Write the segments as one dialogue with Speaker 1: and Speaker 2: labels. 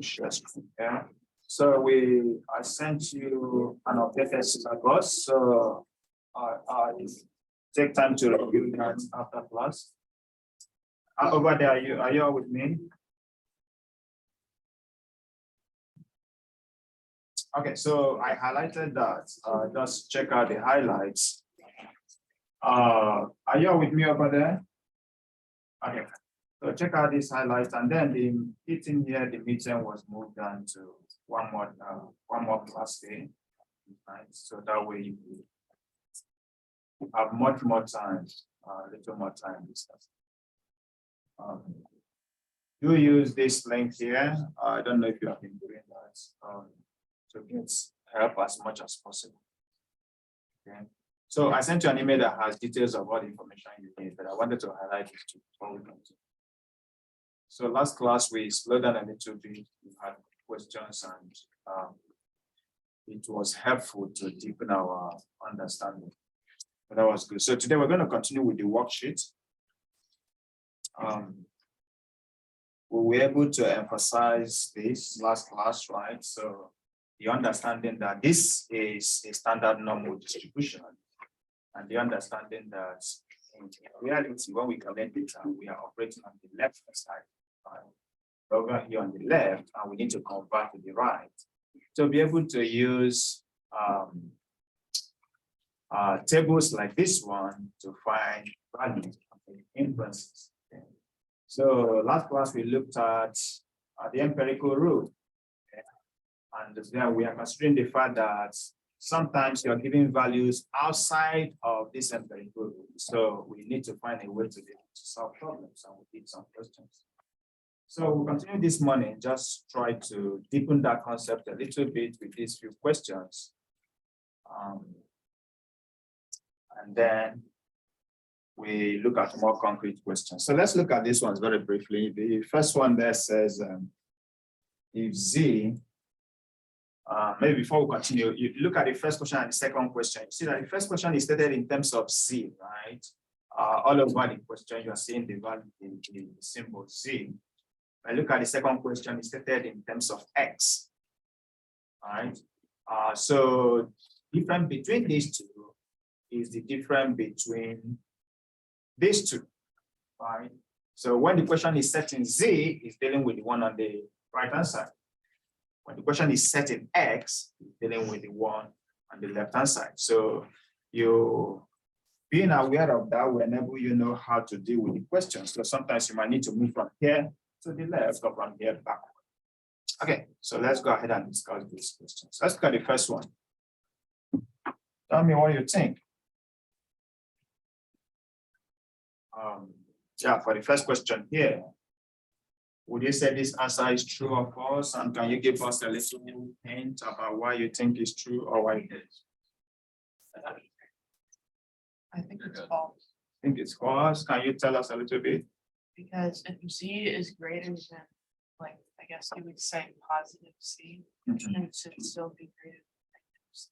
Speaker 1: share screen. Yeah. So I sent you an updated syllabus. So I take time to review that after class. Over there, are you all with me? Okay, so I highlighted that. Just check out the highlights. Are you all with me over there? Okay, so check out these highlights, and then the meeting here, the meeting was moved on to one more class day, right? So that way you have much more time, little more time discuss. Do use this link here. I don't know if you have been doing that to get help as much as possible. Okay. So I sent you an email that has details of all the information you need, but I wanted to highlight it too before we continue. So last class we slowed down a little bit. We had questions, and it was helpful to deepen our understanding. But that was good. So today we're going to continue with the worksheet. We were able to emphasize this last class, right? So the understanding that this is a standard normal distribution, and the understanding that in reality, when we collect data, we are operating on the left side, right? Over here on the left, and we need to convert to the right to be able to use tables like this one to find values of inferences. Okay. So last class we looked at the empirical rule, okay? And there we are considering the fact that sometimes you're giving values outside of this empirical rule. So we need to find a way to be able to solve problems, and we did some questions. So we'll continue this morning, just try to deepen that concept a little bit with these few questions. And then we look at more concrete questions. So let's look at these ones very briefly. The first one there says, if Z, maybe before we continue, you look at the first question and the second question. You see that the first question is stated in terms of Z, right? All over the question, you are seeing the value in the symbol Z. I look at the second question, it's stated in terms of X, right? So difference between these two is the difference between these two, right? So when the question is set in Z, it's dealing with the one on the right-hand side. When the question is set in X, it's dealing with the one on the left-hand side. So you being aware of that will enable you know how to deal with the questions. So sometimes you might need to move from here to the left or from here backward. Okay, so let's go ahead and discuss these questions. Let's look at the first one. Tell me what you think. Yeah, for the first question here, would you say this answer is true or false? And can you give us a little hint about why you think it's true or why it is?
Speaker 2: I think it's false.
Speaker 1: I think it's false. Can you tell us a little bit?
Speaker 2: Because if Z is greater than, like, I guess you would say positive C,
Speaker 1: Mhm.
Speaker 2: then it should still be greater than negative C.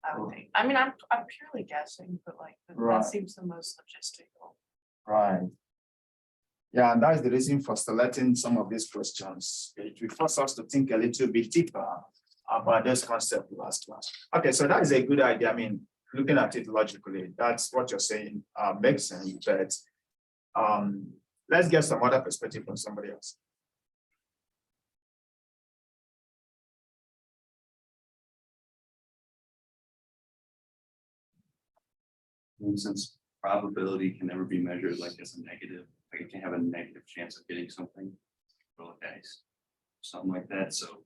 Speaker 2: I would think. I mean, I'm purely guessing, but like
Speaker 1: Right.
Speaker 2: that seems the most logistical.
Speaker 1: Right. Yeah, and that is the reason for selecting some of these questions. It will force us to think a little bit deeper about this concept last class. Okay, so that is a good idea. I mean, looking at it logically, that's what you're saying makes sense, but let's get some other perspective from somebody else.
Speaker 3: Since probability can never be measured like as a negative, like it can have a negative chance of getting something, roll a dice, something like that. So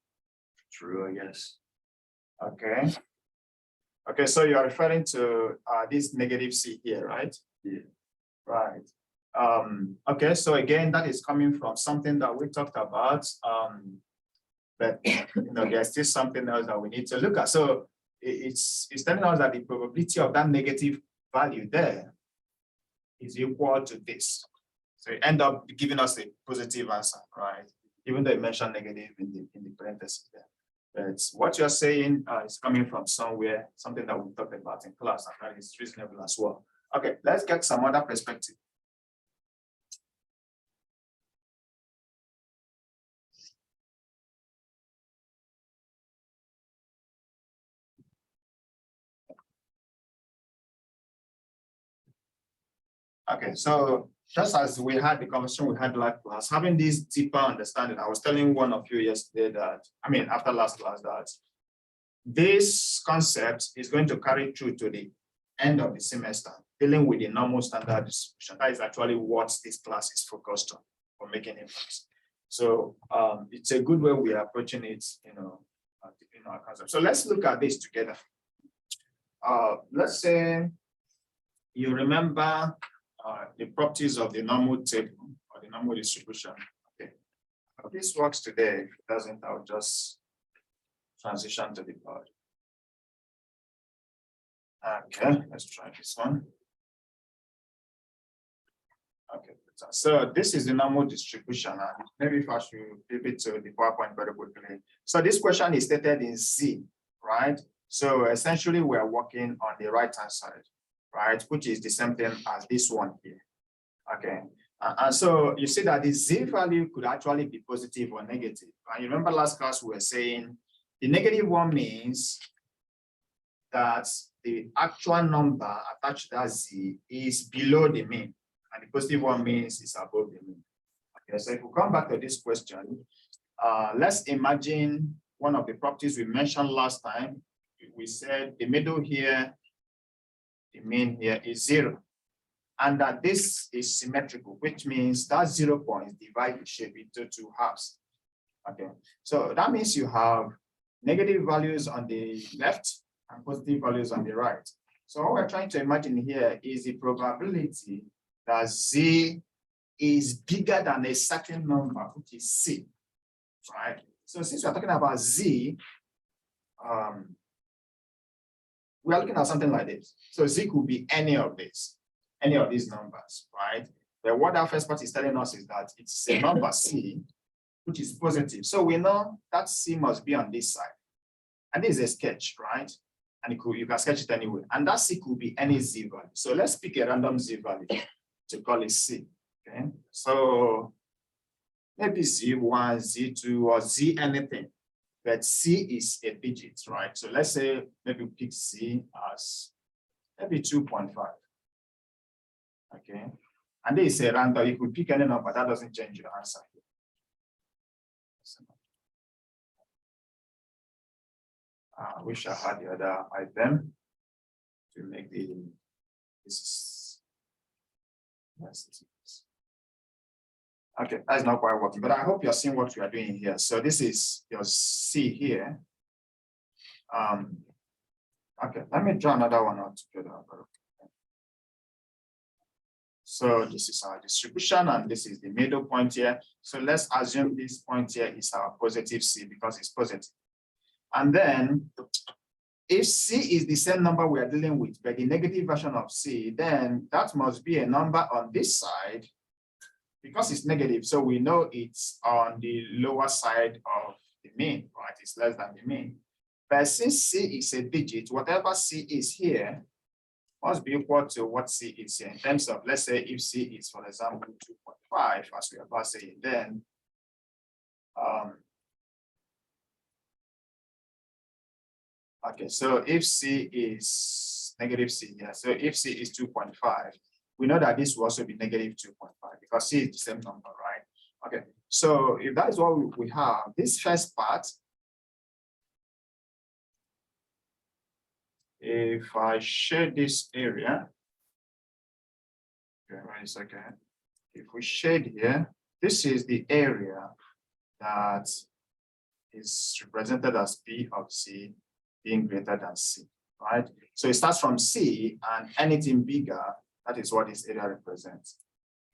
Speaker 3: true, I guess.
Speaker 1: Okay. Okay, so you are referring to this negative C here, right?
Speaker 3: Yeah.
Speaker 1: Right. Okay, so again, that is coming from something that we talked about. But you know, there's still something else that we need to look at. So it's telling us that the probability of that negative value there is equal to this. So it end up giving us a positive answer, right? Even though it mentioned negative in the parentheses there. But what you're saying is coming from somewhere, something that we talked about in class, and that is reasonable as well. Okay, let's get some other perspective. Okay, so just as we had the conversation we had last class, having this deeper understanding, I was telling one of you yesterday that, after last class, that this concept is going to carry through to the end of the semester, dealing with the normal standard distribution. That is actually what this class is focused on for making impacts. So it's a good way we are approaching it, in our concept. So let's look at this together. Let's say you remember the properties of the normal table or the normal distribution. Okay, how this works today. If it doesn't, I'll just transition to the board. Okay, let's try this one. Okay, so this is the normal distribution, and maybe if I should pivot to the PowerPoint very quickly. So this question is stated in Z, right? So essentially, we are working on the right-hand side, right, which is the same thing as this one here. Okay, and so you see that the Z value could actually be positive or negative. And you remember last class we were saying the negative one means that the actual number attached to that Z is below the mean, and the positive one means it's above the mean. Okay, so if we come back to this question, let's imagine one of the properties we mentioned last time. We said the middle here, the mean here is 0, and that this is symmetrical, which means that 0 points divide the shape into 2 halves. Okay, so that means you have negative values on the left and positive values on the right. So what we're trying to imagine here is the probability that Z is bigger than a certain number, which is C, right? So since we're talking about Z, we are looking at something like this. So Z could be any of these numbers, right? But what our first part is telling us is that it's a number C, which is positive. So we know that C must be on this side. And this is a sketch, right? And you can sketch it anyway. And that C could be any Z value. So let's pick a random Z value to call it C. Okay. So maybe Z1, Z2, or Z anything. But C is a digit, right? So let's say maybe we pick C as maybe 2.5. Okay. And this is a random. You could pick any number, that doesn't change your answer. I wish I had the other item to make this. Okay, that's not quite working, but I hope you're seeing what we are doing here. So this is your C here. Okay, let me draw another one out together. So this is our distribution, and this is the middle point here. So let's assume this point here is our positive C because it's positive. And then if C is the same number we are dealing with, but the negative version of C, then that must be a number on this side because it's negative. So we know it's on the lower side of the mean, right? It's less than the mean. But since C is a digit, whatever C is here must be equal to what C is here in terms of, let's say if C is, for example, 2.5, as we are about saying, then okay, so if C is negative C, yeah, so if C is 2.5, we know that this will also be negative 2.5 because C is the same number, right? Okay, so if that is what we have, this first part, if I shade this area, okay, wait a second. If we shade here, this is the area that is represented as P of C being greater than C, right? So it starts from C, and anything bigger, that is what this area represents.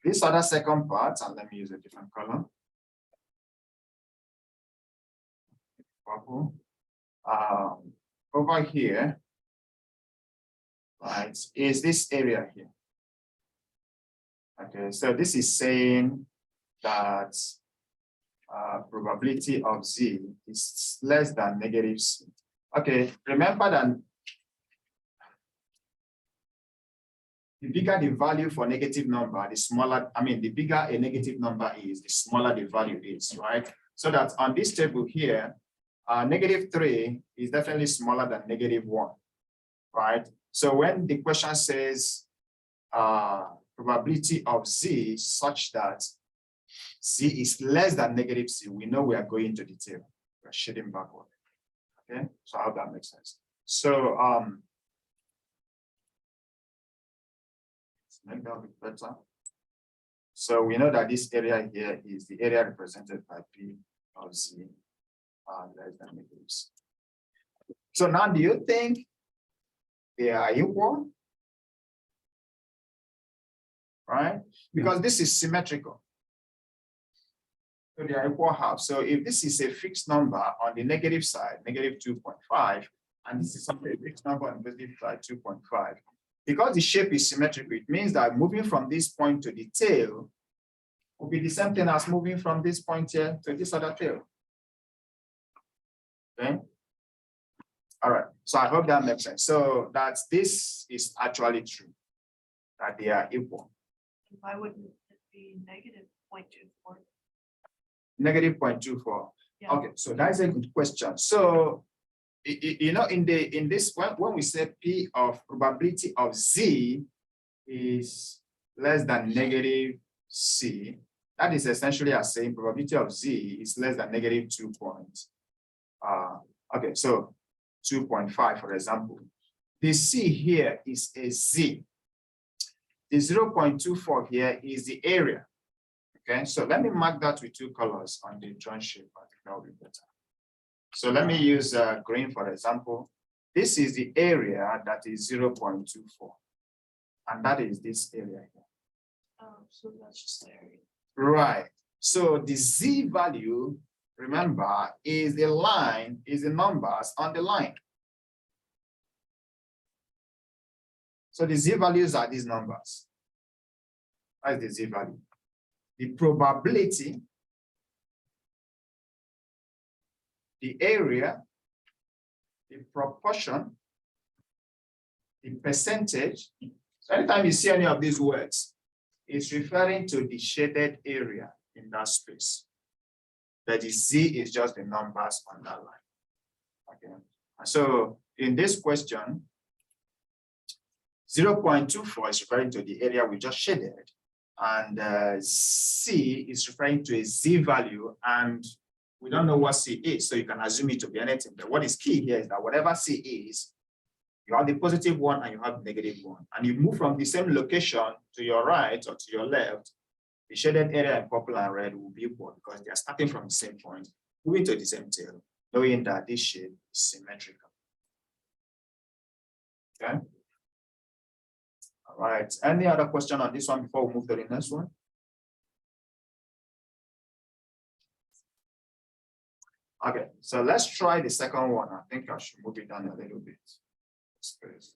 Speaker 1: This other second part, and let me use a different color. Purple. Over here, right, is this area here. Okay, so this is saying that probability of Z is less than negative C. Okay, remember that the bigger the value for negative number, the smaller, the bigger a negative number is, the smaller the value is, right? So that on this table here, -3 is definitely smaller than -1, right? So when the question says probability of Z such that Z is less than negative C, we know we are going to the tail. We're shading backward. Okay, so I hope that makes sense. So let's make that a bit better. So we know that this area here is the area represented by P of Z less than negative C. So now, do you think they are equal? Right? Because this is symmetrical. So they are equal halves. So if this is a fixed number on the negative side, negative 2.5, and this is something a fixed number on the positive side, 2.5, because the shape is symmetrical, it means that moving from this point to the tail will be the same thing as moving from this point here to this other tail. Okay. All right. So I hope that makes sense. So that this is actually true, that they are equal.
Speaker 2: Why wouldn't it be negative 0.24?
Speaker 1: Negative 0.24.
Speaker 2: Yeah.
Speaker 1: Okay, so that's a good question. So you know, in this when we say P of probability of Z is less than negative C, that is essentially as saying probability of Z is less than negative 2 points. Okay, so 2.5, for example. The C here is a Z. The 0.24 here is the area. Okay, so let me mark that with two colors on the joint shape. I think that will be better. So let me use green, for example. This is the area that is 0.24. And that is this area here.
Speaker 2: Oh, so that's just the area.
Speaker 1: Right. So the Z value, remember, is the line, is the numbers on the line. So the Z values are these numbers. That's the Z value. The probability, the area, the proportion, the percentage. So anytime you see any of these words, it's referring to the shaded area in that space. But the Z is just the numbers on that line. Okay. So in this question, 0.24 is referring to the area we just shaded, and C is referring to a Z value, and we don't know what C is, so you can assume it to be anything. But what is key here is that whatever C is, you have the positive one and you have the negative one, and you move from the same location to your right or to your left, the shaded area in purple and red will be equal because they are starting from the same point, moving to the same tail, knowing that this shape is symmetrical. Okay. All right. Any other question on this one before we move to the next one? Okay, so let's try the second one. I think I should move it down a little bit. Space.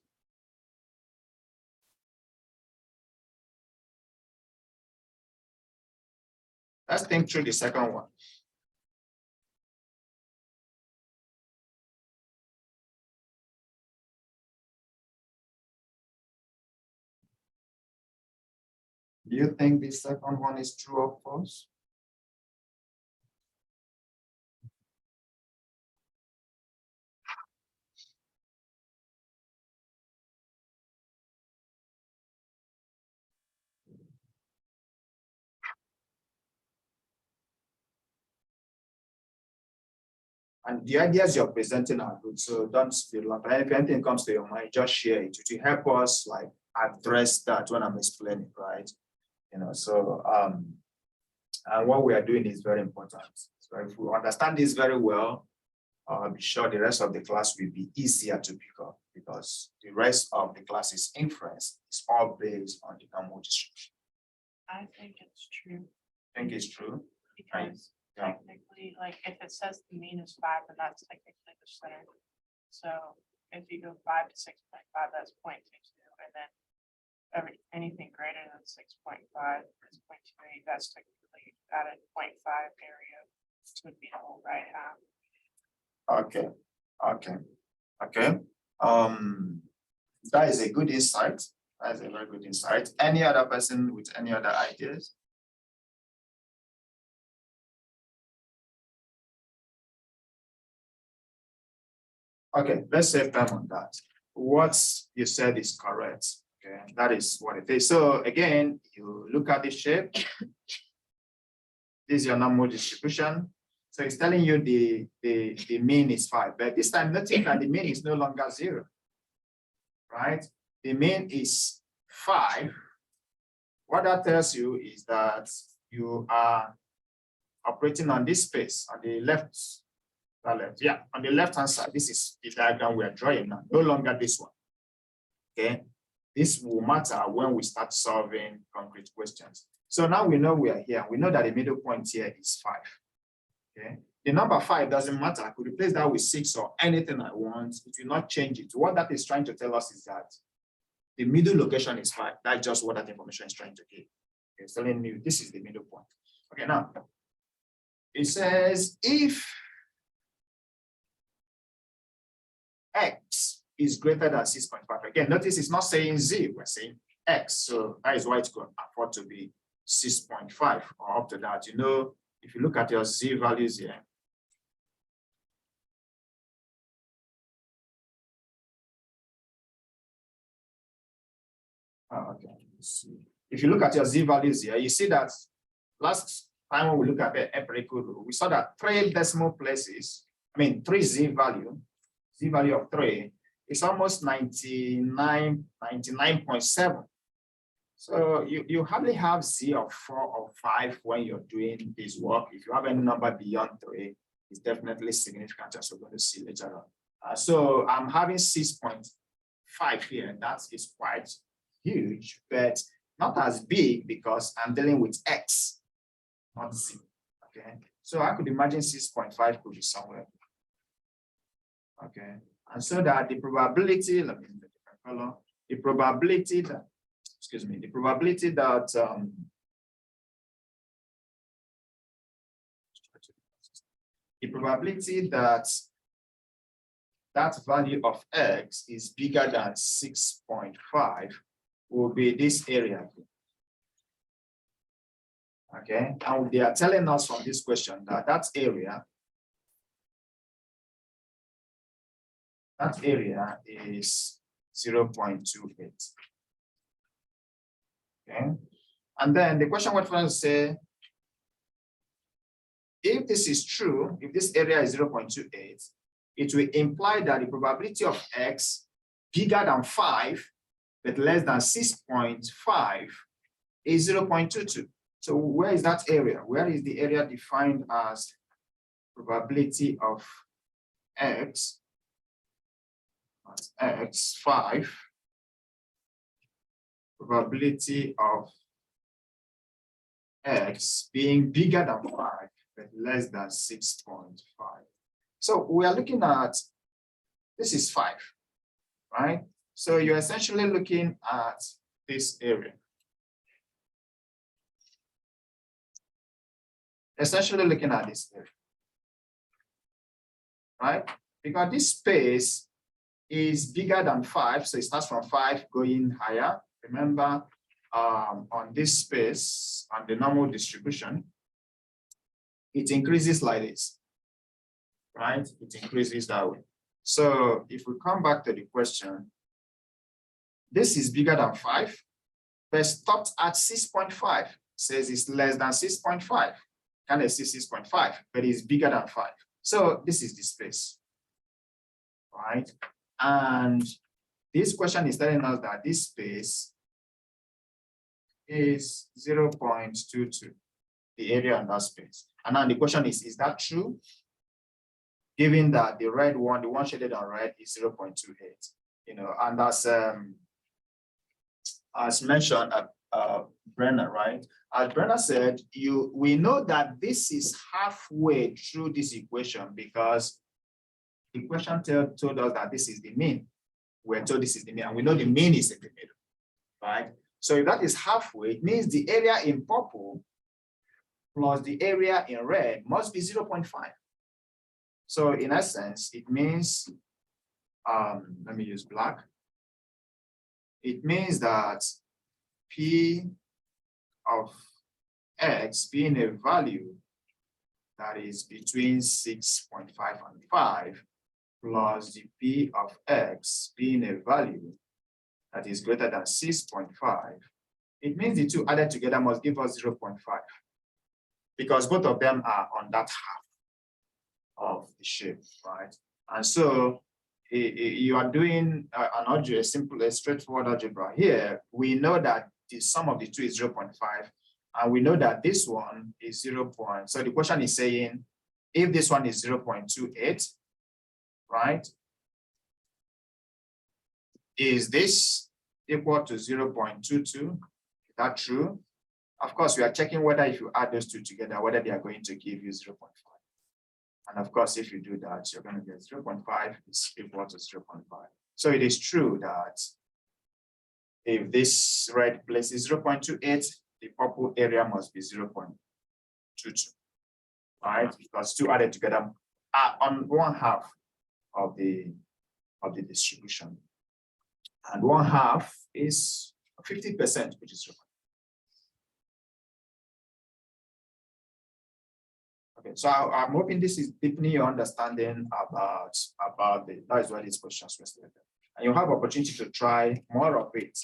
Speaker 1: Let's think through the second one. Do you think the second one is true or false? And the ideas you're presenting are good, so don't feel like if anything comes to your mind, just share it. It will help us like address that when I'm explaining, right? You know, so and what we are doing is very important. So if we understand this very well, I'll be sure the rest of the class will be easier to pick up because the rest of the class is inference. It's all based on the normal distribution.
Speaker 2: I think it's true.
Speaker 1: I think it's true.
Speaker 2: Because technically, like if it says the mean is 5, then that's technically the center. So if you go 5 to 6.5, that's 0.22, and then anything greater than 6.5 is 0.28. That's technically at a 0.5 area, which would be the whole right half.
Speaker 1: Okay. That is a good insight. That is a very good insight. Any other person with any other ideas? Okay, let's save time on that. What you said is correct. Okay, that is what it is. So again, you look at the shape. This is your normal distribution. So it's telling you the mean is 5, but this time notice that the mean is no longer 0, right? The mean is 5. What that tells you is that you are operating on this space on the left, on the left-hand side. This is the diagram we are drawing now, no longer this one. Okay, this will matter when we start solving concrete questions. So now we know we are here. We know that the middle point here is 5. Okay, the number 5 doesn't matter. I could replace that with 6 or anything I want. It will not change it. What that is trying to tell us is that the middle location is 5. That's just what that information is trying to give. It's telling you this is the middle point. Okay, now it says if x is greater than 6.5. Again, notice it's not saying z, we're saying x. So that is why it's going to afford to be 6.5 or up to that. You know, if you look at your z values here, okay. If you look at your z values here, you see that last time when we look at the empirical rule, we saw that 3 decimal places, 3 z value of 3 is almost 99.7. So you hardly have z of 4 or 5 when you're doing this work. If you have any number beyond 3, it's definitely significant, as we're going to see later on. So I'm having 6.5 here. That is quite huge, but not as big because I'm dealing with x, not z. Okay, so I could imagine 6.5 could be somewhere. Okay, and so that the probability, let me use a different color, the probability that, the probability that that value of x is bigger than 6.5 will be this area. Okay, and they are telling us from this question that that area is 0.28. Okay, and then the question what to say, if this is true, if this area is 0.28, it will imply that the probability of x bigger than 5 but less than 6.5 is 0.22. So where is that area? Where is the area defined as probability of x at x5, probability of x being bigger than 5 but less than 6.5. So we are looking at, this is 5, right? So you're essentially looking at this area. Essentially looking at this area, right? Because this space is bigger than 5, so it starts from 5 going higher. Remember, on this space, on the normal distribution, it increases like this, right? It increases that way. So if we come back to the question, this is bigger than 5, but stopped at 6.5, says it's less than 6.5. Can I see 6.5, but it's bigger than 5. So this is the space, right? And this question is telling us that this space is 0.22, the area in that space. And now the question is that true? Given that the red one, the one shaded on red is 0.28, you know, and as mentioned, Brenna, right? As Brenna said, we know that this is halfway through this equation because the question told us that this is the mean. We're told this is the mean, and we know the mean is in the middle, right? So if that is halfway, it means the area in purple plus the area in red must be 0.5. So in essence, it means, let me use black. It means that P of x being a value that is between 6.5 and 5 plus the P of x being a value that is greater than 6.5, it means the two added together must give us 0.5 because both of them are on that half of the shape, right? And so you are doing an algebra, a straightforward algebra here. We know that the sum of the two is 0.5, and we know that this one is 0. So the question is saying, if this one is 0.28, right? Is this equal to 0.22? Is that true? Of course, we are checking whether if you add those two together, whether they are going to give you 0.5. And of course, if you do that, you're going to get 0.5 is equal to 0.5. So it is true that if this red place is 0.28, the purple area must be 0.22, right? Because two added together are on one half of the distribution. And one half is 50%, which is 0.5. Okay, so I'm hoping this is deepening your understanding about that is why these questions were stated. And you have opportunity to try more of it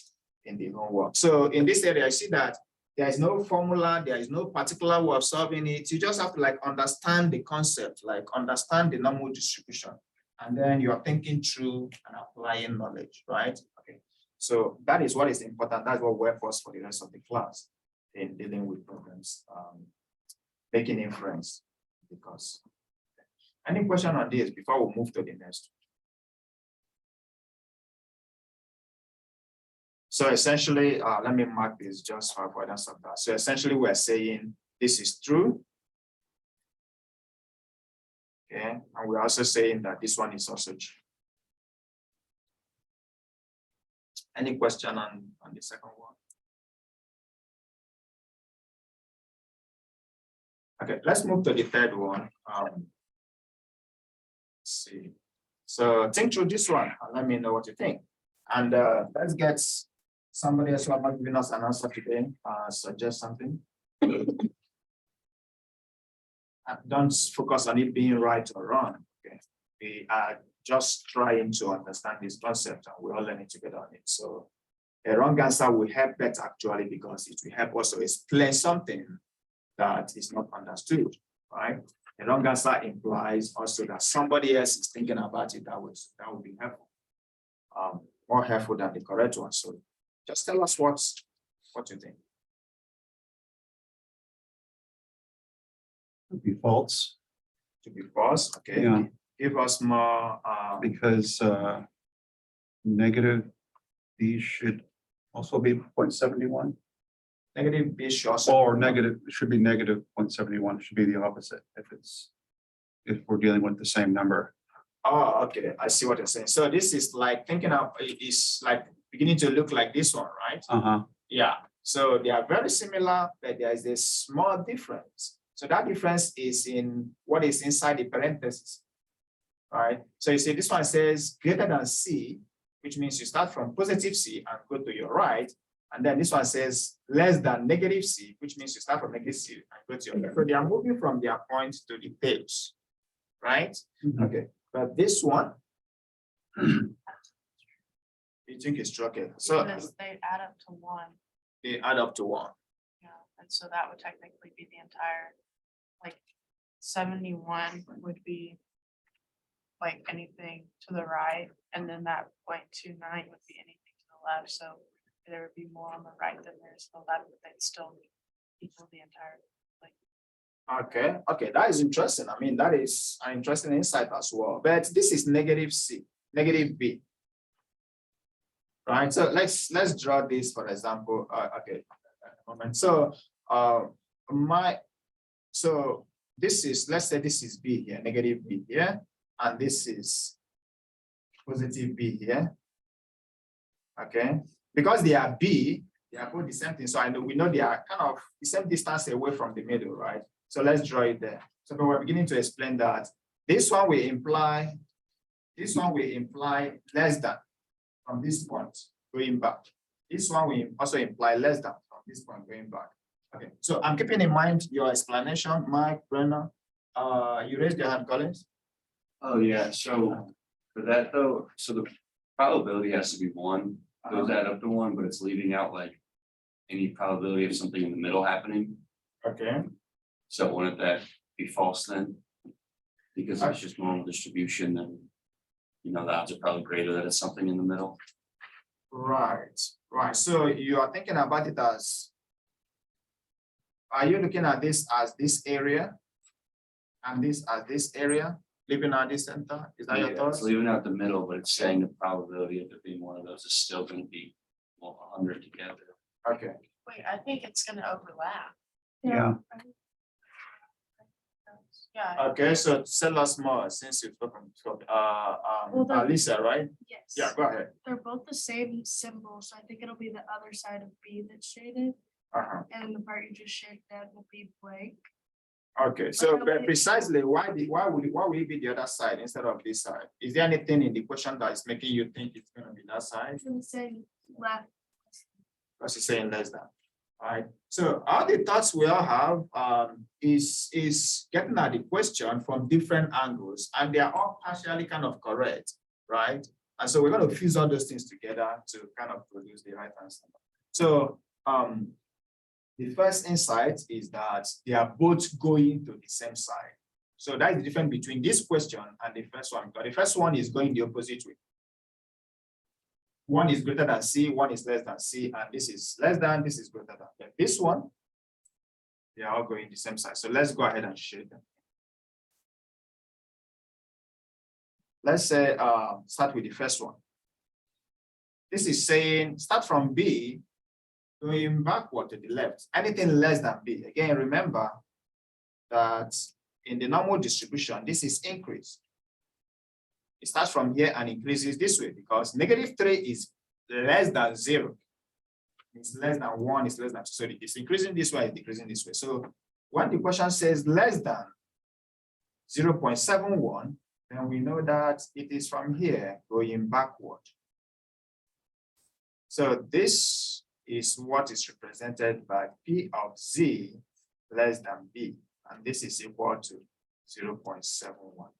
Speaker 1: in the homework. So in this area, I see that there is no formula, there is no particular way of solving it. You just have to like understand the concept, like understand the normal distribution. And then you are thinking through and applying knowledge, right? Okay. So that is what is important. That's what we're for the rest of the class in dealing with problems. Making inference because any question on this before we move to the next? So essentially, let me mark this just for avoidance of that. So essentially, we're saying this is true. Okay, and we're also saying that this one is also true. Any question on the second one? Okay, let's move to the third one. Let's see. So think through this one and let me know what you think. And let's get somebody else who are not giving us an answer today. Suggest something. Don't focus on it being right or wrong. Okay, we are just trying to understand this concept and we're all learning together on it. So a wrong answer will help better actually because it will help also explain something that is not understood, right? A wrong answer implies also that somebody else is thinking about it that way. So that would be helpful, more helpful than the correct one. So just tell us what you think.
Speaker 4: Would be false.
Speaker 1: To be false, okay.
Speaker 4: Yeah.
Speaker 1: Give us more.
Speaker 4: Because negative B should also be 0.71.
Speaker 1: Negative B should also.
Speaker 4: Or negative, it should be negative 0.71. It should be the opposite if we're dealing with the same number.
Speaker 1: Oh, okay. I see what you're saying. So this is like thinking of it's like beginning to look like this one, right?
Speaker 4: Uh-huh.
Speaker 1: Yeah. So they are very similar, but there is a small difference. So that difference is in what is inside the parentheses. Right. So you see, this one says greater than C, which means you start from positive C and go to your right. And then this one says less than negative C, which means you start from negative C and go to your left. So they are moving from their point to the tails, right?
Speaker 4: Mhm.
Speaker 1: Okay. But this one, you think it's true. Okay. So
Speaker 2: Because they add up to 1,
Speaker 1: they add up to 1.
Speaker 2: yeah, and so that would technically be the entire, like 71 would be like anything to the right, and then that 0.29 would be anything to the left. So there would be more on the right than there's the left, but they'd still equal the entire.
Speaker 1: Okay, okay, that is interesting. I mean, that is an interesting insight as well. But this is negative C, negative B. Right. So let's draw this, for example. Okay, a moment. So so this is, let's say this is B here, negative B here, and this is positive B here. Okay, because they are B, they are both the same thing. So we know they are kind of the same distance away from the middle, right? So let's draw it there. So we're beginning to explain that this one will imply less than from this point going back. This one will also imply less than from this point going back. Okay, so I'm keeping in mind your explanation, Mike, Brenner. You raised your hand, Collins.
Speaker 3: Oh, yeah, so for that though, so the probability has to be 1 Goes that up to one, but it's leaving out like any probability of something in the middle happening.
Speaker 1: Okay,
Speaker 3: So wouldn't that be false then? Because it's just normal distribution and. You know, the odds are probably greater that it's something in the middle.
Speaker 1: right, right. So you are thinking about it as. Are you looking at this as this area? And this as this area, leaving out this center? Is that your
Speaker 3: Yeah,
Speaker 1: thoughts?
Speaker 3: it's leaving out the middle, but it's saying the probability of it being one of those is still gonna be, well, 100 together.
Speaker 1: Okay,
Speaker 2: Wait, I think it's gonna overlap.
Speaker 4: Yeah.
Speaker 2: Yeah.
Speaker 1: okay, so tell us more since you've spoken,
Speaker 5: Well, the-
Speaker 1: Lisa, right?
Speaker 5: Yes.
Speaker 1: Yeah, go ahead.
Speaker 5: They're both the same symbol, so I think it'll be the other side of B that's shaded,
Speaker 1: Uh-huh.
Speaker 5: and the part you just shaded that will be blank.
Speaker 1: Okay, so
Speaker 5: Okay.
Speaker 1: but precisely, why will it be the other side instead of this side? Is there anything in the question that is making you think it's gonna be that side?
Speaker 5: It's gonna say left.
Speaker 1: Because it's saying less than, right? So all the thoughts we all have is getting at the question from different angles, and they are all partially kind of correct, right? And so we're going to fuse all those things together to kind of produce the right answer. So the first insight is that they are both going to the same side. So that's the difference between this question and the first one. But the first one is going the opposite way. One is greater than C, one is less than C, and this is less than, this is greater than. But this one, they are all going the same side. So let's go ahead and shade them. Let's say start with the first one. This is saying start from B, going backward to the left. Anything less than B. Again, remember that in the normal distribution, this is increase. It starts from here and increases this way because -3 is less than 0. It's less than 1, it's less than 2. So it's increasing this way, it's decreasing this way. So when the question says less than 0.71, then we know that it is from here going backward. So this is what is represented by P of Z less than B, and this is equal to 0.71.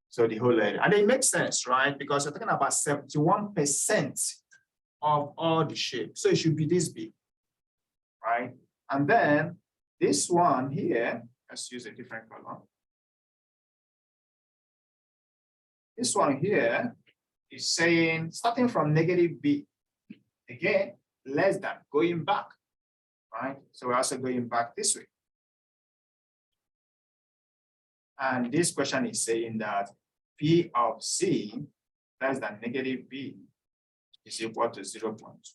Speaker 1: So the whole area, and it makes sense, right? Because we're talking about 71% of all the shape. So it should be this big, right? And then this one here, let's use a different color. This one here is saying, starting from -B, again, less than, going back, right? So we're also going back this way. And this question is saying that P of C less than -B is equal to 0.2.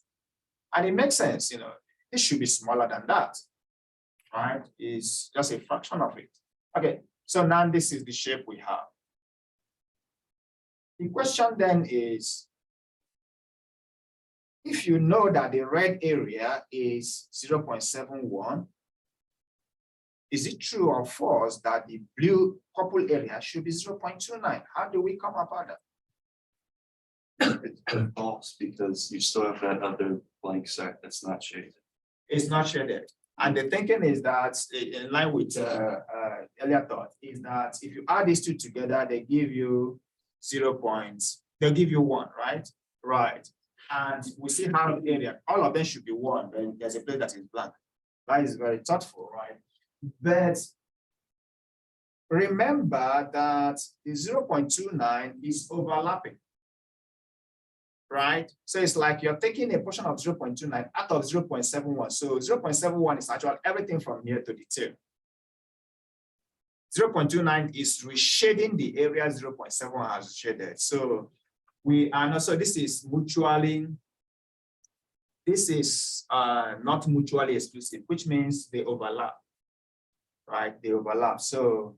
Speaker 1: And it makes sense, it should be smaller than that, right? It's just a fraction of it. Okay, so now this is the shape we have. The question then is, if you know that the red area is 0.71, is it true or false that the blue purple area should be 0.29? How do we come about that?
Speaker 3: It's false because you still have that other blank set that's not shaded.
Speaker 1: It's not shaded. And the thinking is that, in line with earlier thought, is that if you add these two together, they give you 0 points. They'll give you 1, right? Right. And we see how the area, all of them should be 1, but there's a place that is blank. That is very thoughtful, right? But remember that the 0.29 is overlapping, right? So it's like you're taking a portion of 0.29 out of 0.71. So 0.71 is actually everything from here to the tail. 0.29 is reshading the area 0.7 has shaded. So we are not, so this is not mutually exclusive, which means they overlap, right? They overlap. So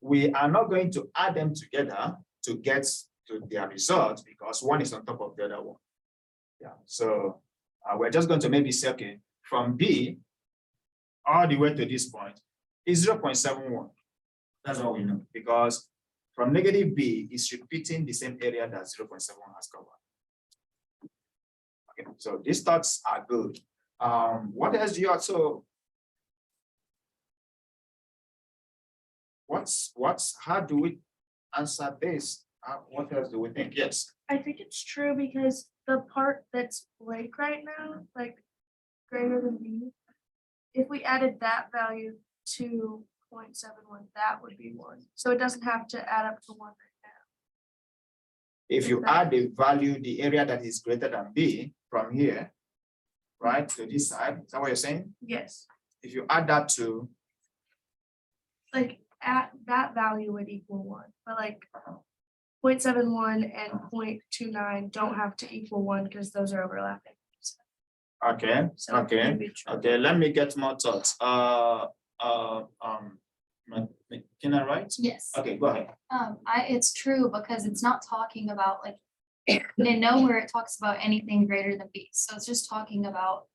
Speaker 1: we are not going to add them together to get to their result because one is on top of the other one. Yeah, so we're just going to maybe say, okay, from B all the way to this point is 0.71. That's all we know, because from -B is repeating the same area that 0.71 has covered. Okay, so these thoughts are good. What else do you also? How do we answer this? What else do we think? Yes.
Speaker 5: I think it's true because the part that's blank right now, like greater than B. If we added that value to 0.71, that would be 1. So it doesn't have to add up to 1 right now.
Speaker 1: If you add the value, the area that is greater than B from here, right, to this side, is that what you're saying?
Speaker 5: Yes,
Speaker 1: If you add that to,
Speaker 5: like at that value would equal 1, but like 0.71 and 0.29 don't have to equal 1 because those are overlapping.
Speaker 1: okay,
Speaker 5: So it
Speaker 1: okay,
Speaker 5: could be true.
Speaker 1: okay, let me get more thoughts. McKenna, right?
Speaker 6: Yes,
Speaker 1: Okay, go ahead.
Speaker 6: it's true because it's not talking about like, in nowhere it talks about anything greater than B. So it's just talking about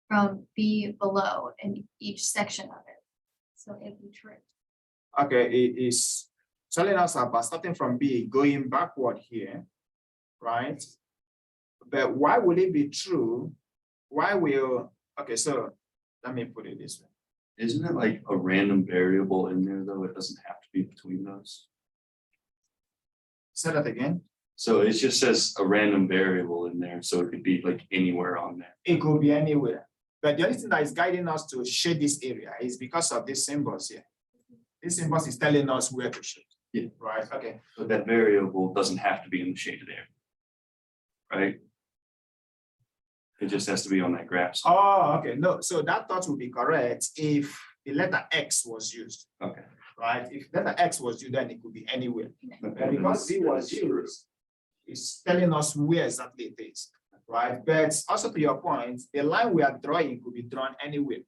Speaker 6: from B below in each section of it. So it'd be true.
Speaker 1: Okay, it is telling us about starting from B, going backward here, right? But why would it be true? Why will, okay, so let me put it this way.
Speaker 3: Isn't it like a random variable in there, though? It doesn't have to be between those.
Speaker 1: Say that again.
Speaker 3: So it just says a random variable in there, so it could be like anywhere on there.
Speaker 1: It could be anywhere. But the only thing that is guiding us to shade this area is because of these symbols here. This symbols is telling us where to shade.
Speaker 3: Yeah.
Speaker 1: Right, okay.
Speaker 3: But that variable doesn't have to be in the shaded area. Right? It just has to be on that graph.
Speaker 1: Oh, okay, no, so that thought would be correct if the letter X was used,
Speaker 3: Okay.
Speaker 1: right? If letter X was used, then it could be anywhere. But because B was used, it's telling us where exactly it is, right? But also to your point, the line we are drawing could be drawn anywhere,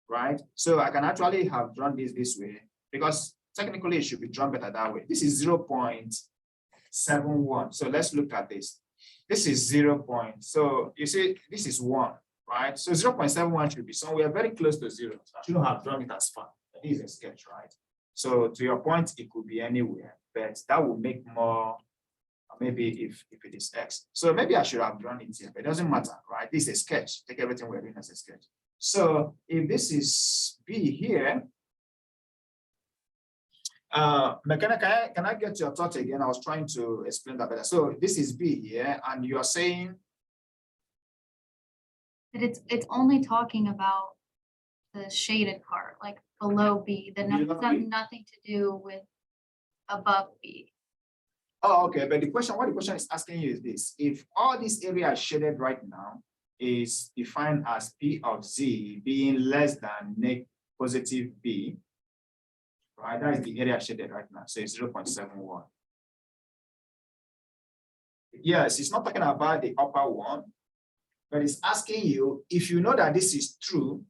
Speaker 1: right? So I can actually have drawn this way because technically it should be drawn better that way. This is 0.71. So let's look at this. This is 0. So you see, this is 1, right? So 0.71 should be somewhere very close to 0. I shouldn't have drawn it as far. This is a sketch, right? So to your point, it could be anywhere, but that will make more, maybe if it is X. So maybe I should have drawn it here, but it doesn't matter, right? This is a sketch. Take everything we're doing as a sketch. So if this is B here, McKenna, can I get your thought again? I was trying to explain that better. So this is B here, and you are saying
Speaker 6: But it's only talking about the shaded part, like below B, the
Speaker 1: Below
Speaker 6: numbers have
Speaker 1: B.
Speaker 6: nothing to do with above B.
Speaker 1: oh, okay, but what the question is asking you is this: if all this area shaded right now is defined as P of Z being less than positive B, right? That is the area shaded right now. So it's 0.71. Yes, it's not talking about the upper one, but it's asking you if you know that this is true.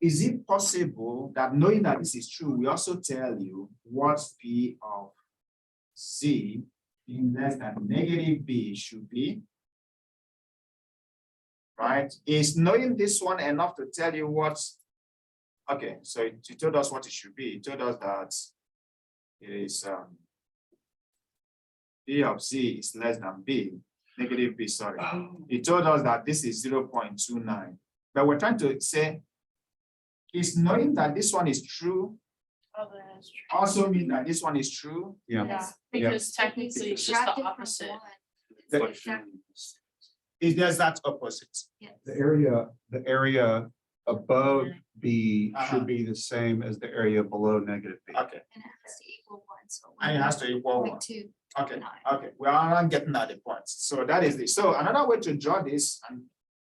Speaker 1: Is it possible that knowing that this is true, we also tell you what P of Z being less than negative B should be? Right? Is knowing this one enough to tell you what? Okay, so it told us what it should be. It told us that it is B of Z is less than B, negative B, sorry. It told us that this is 0.29. But we're trying to say, is knowing that this one is true
Speaker 2: Oh, that is true.
Speaker 1: also mean that this one is true?
Speaker 4: Yeah.
Speaker 2: Yeah, because technically it's just
Speaker 6: Subtract
Speaker 2: the
Speaker 6: it from
Speaker 2: opposite.
Speaker 6: one.
Speaker 1: The-
Speaker 3: Question.
Speaker 1: Is there that opposite?
Speaker 6: Yes.
Speaker 4: The area above B should be the same as the area below negative B.
Speaker 1: Okay,
Speaker 6: And it has to equal 1, so.
Speaker 1: and it has to equal 1.
Speaker 6: 1.2.
Speaker 1: Okay,
Speaker 6: 9.
Speaker 1: okay, we are not getting at the point. So that is this. So another way to draw this, and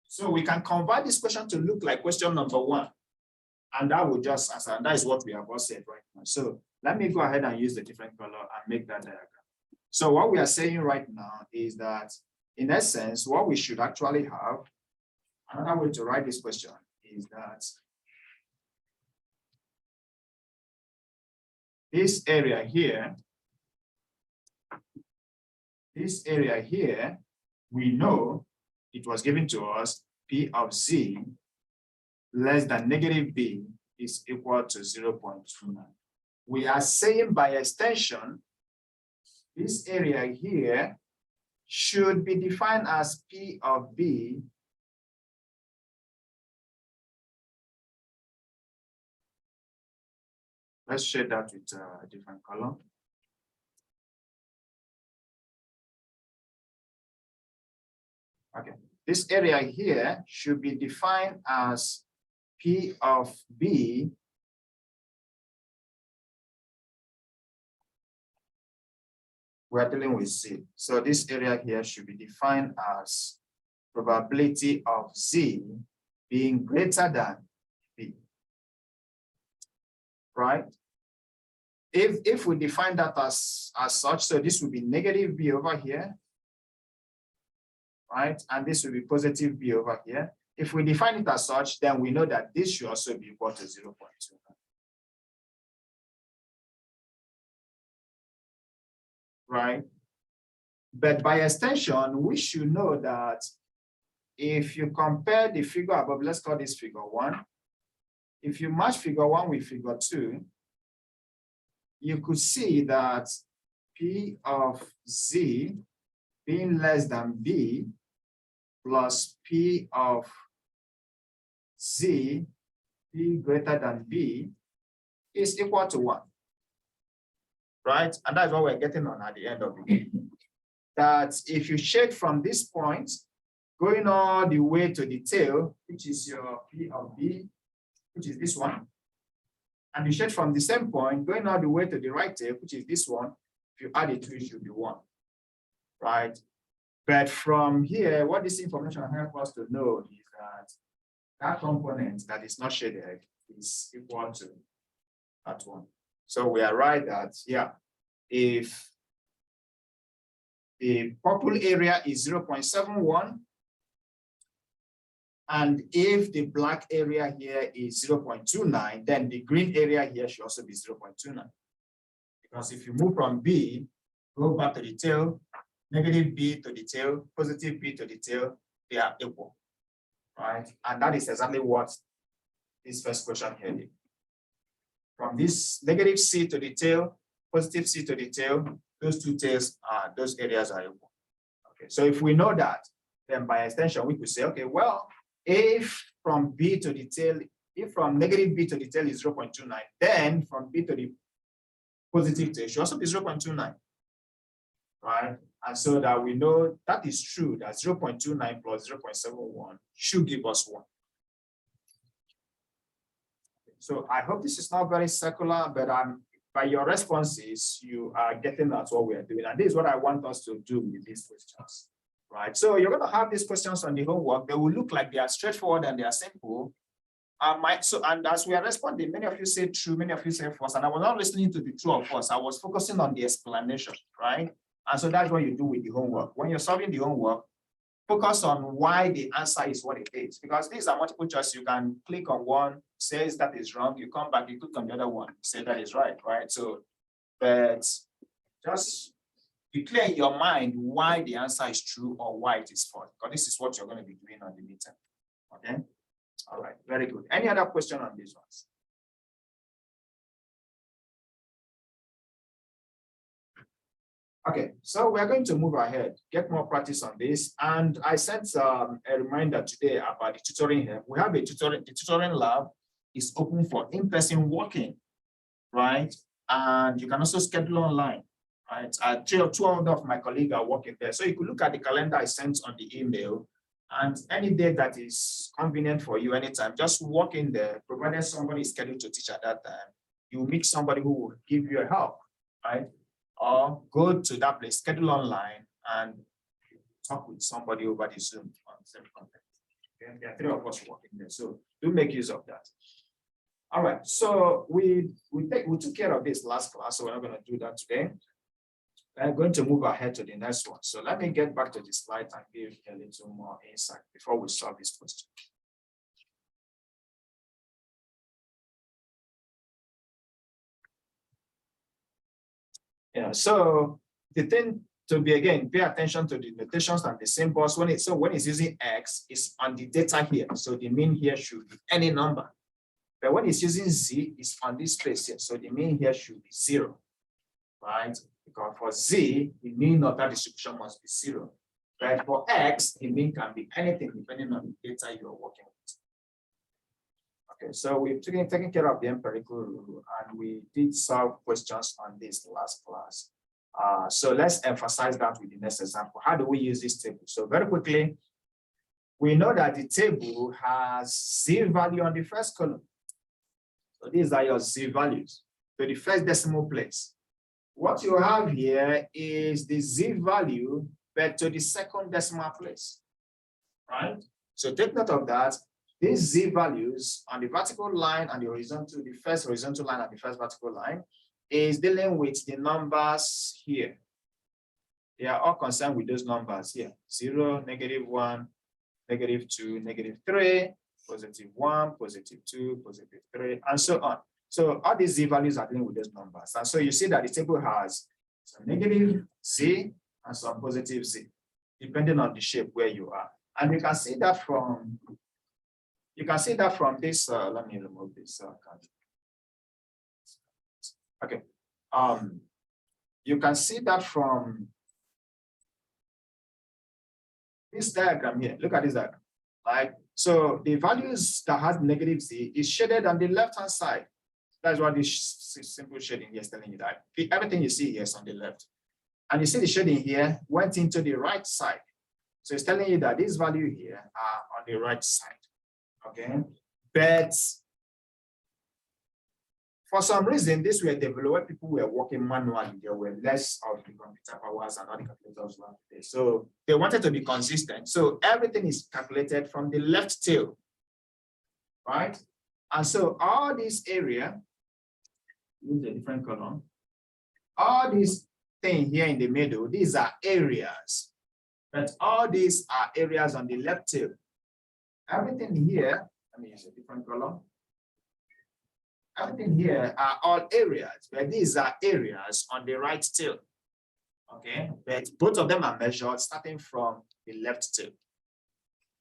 Speaker 1: so we can convert this question to look like question number 1. And that will just answer, and that is what we have all said right now. So let me go ahead and use the different color and make that diagram. So what we are saying right now is that, in essence, what we should actually have, another way to write this question is that this area here, we know it was given to us P of Z less than negative B is equal to 0.29. We are saying by extension, this area here should be defined as P of B let's shade that with a different color. Okay, this area here should be defined as P of B we're dealing with Z. So this area here should be defined as probability of Z being greater than B. Right? If we define that as such, so this will be negative B over here. Right? And this will be positive B over here. If we define it as such, then we know that this should also be equal to 0.2. Right? But by extension, we should know that if you compare the figure above, let's call this figure 1. If you match figure 1 with figure 2, you could see that P of Z being less than B plus P of Z being greater than B is equal to 1. Right? And that's what we're getting on at the end of the day. That if you shade from this point, going all the way to the tail, which is your P of B, which is this one, and you shade from the same point, going all the way to the right tail, which is this one, if you add it to it, should be 1. Right? But from here, what this information helps us to know is that that component that is not shaded is equal to that one. So we are right that, yeah, if the purple area is 0.71, and if the black area here is 0.29, then the green area here should also be 0.29. Because if you move from B, go back to the tail, negative B to the tail, positive B to the tail, they are equal, right? And that is exactly what this first question here did. From this negative C to the tail, positive C to the tail, those two tails are, those areas are equal. Okay, so if we know that, then by extension, we could say, okay, well, if from B to the tail, if from negative B to the tail is 0.29, then from B to the positive tail should also be 0.29, right? And so that we know that is true, that 0.29 plus 0.71 should give us 1. So I hope this is not very circular, but by your responses, you are getting at what we are doing. And this is what I want us to do with these questions, right? So you're going to have these questions on the homework. They will look like they are straightforward and they are simple. And as we are responding, many of you say true, many of you say false, and I was not listening to the true or false. I was focusing on the explanation, right? And so that's what you do with the homework. When you're solving the homework, focus on why the answer is what it is. Because these are multiple choice. You can click on one, says that is wrong. You come back, you click on the other one, say that is right, right? So, but just be clear in your mind why the answer is true or why it is false. Because this is what you're going to be doing on the midterm. Okay? All right, very good. Any other question on these ones? Okay, so we're going to move ahead, get more practice on this. And I sent a reminder today about the tutoring help. We have a tutoring, the tutoring lab is open for in-person working, right? And you can also schedule online, right? Two of my colleagues are working there. So you could look at the calendar I sent on the email, and any day that is convenient for you anytime, just walk in there, provided somebody is scheduled to teach at that time. You meet somebody who will give you a help, right? Or go to that place, schedule online, and talk with somebody over the Zoom on the same content. Okay? There are 3 of us working there, so do make use of that. All right, so we took care of this last class, so we're not going to do that today. I'm going to move ahead to the next one. So let me get back to the slide and give a little more insight before we solve this question. Yeah, so the thing to be, again, pay attention to the notations and the symbols. When it's using X, it's on the data here. So the mean here should be any number. But when it's using Z, it's on this space here. So the mean here should be 0, right? Because for Z, the mean of that distribution must be 0. But for X, the mean can be anything depending on the data you're working with. Okay, so we've taken care of the empirical rule, and we did solve questions on this last class. So let's emphasize that with the next example. How do we use this table? So very quickly, we know that the table has Z value on the first column. So these are your Z values to the first decimal place. What you have here is the Z value, but to the second decimal place, right? So take note of that. These Z values on the vertical line and the horizontal, the first horizontal line and the first vertical line is dealing with the numbers here. They are all concerned with those numbers here. 0, -1, -2, -3, +1, +2, +3, and so on. So all these Z values are dealing with those numbers. And so you see that the table has some negative Z and some positive Z, depending on the shape where you are. And you can see that from this, let me remove this card. Okay. You can see that from this diagram here. Look at this diagram. Right? So the values that has negative Z is shaded on the left-hand side. That's what this simple shading here is telling you, that everything you see here is on the left. And you see the shading here went into the right side. So it's telling you that this value here are on the right side. Okay. But for some reason, this were developed when people were working manually. There were less of the computer powers and all the calculators were there. So they wanted to be consistent. So everything is calculated from the left tail, right? And so all this area, use a different column, all these things here in the middle, these are areas. But all these are areas on the left tail. Everything here, let me use a different column. Everything here are all areas, but these are areas on the right tail. Okay, but both of them are measured starting from the left tail.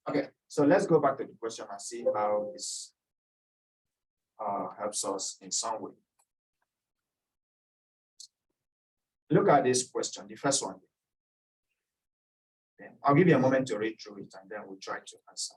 Speaker 1: Okay, so let's go back to the question and see how this helps us in some way. Look at this question, the first one. Okay. I'll give you a moment to read through it and then we'll try to answer.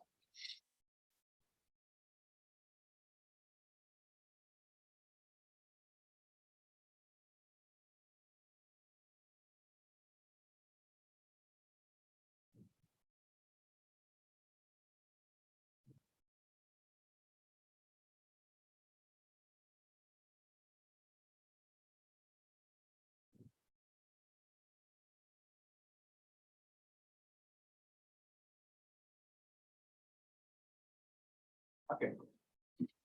Speaker 1: Okay.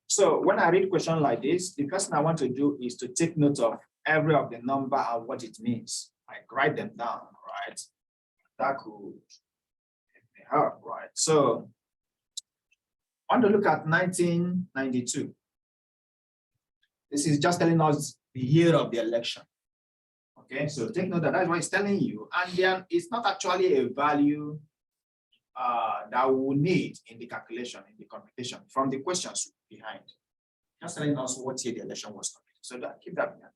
Speaker 1: So when I read a question like this, the first thing I want to do is to take note of every of the number and what it means. Like write them down, right? That could help, right? So I want to look at 1992. This is just telling us the year of the election. Okay, so take note that that's what it's telling you. And then it's not actually a value that we will need in the calculation, in the computation from the questions behind. Just telling us what year the election was completed. So that, keep that in mind.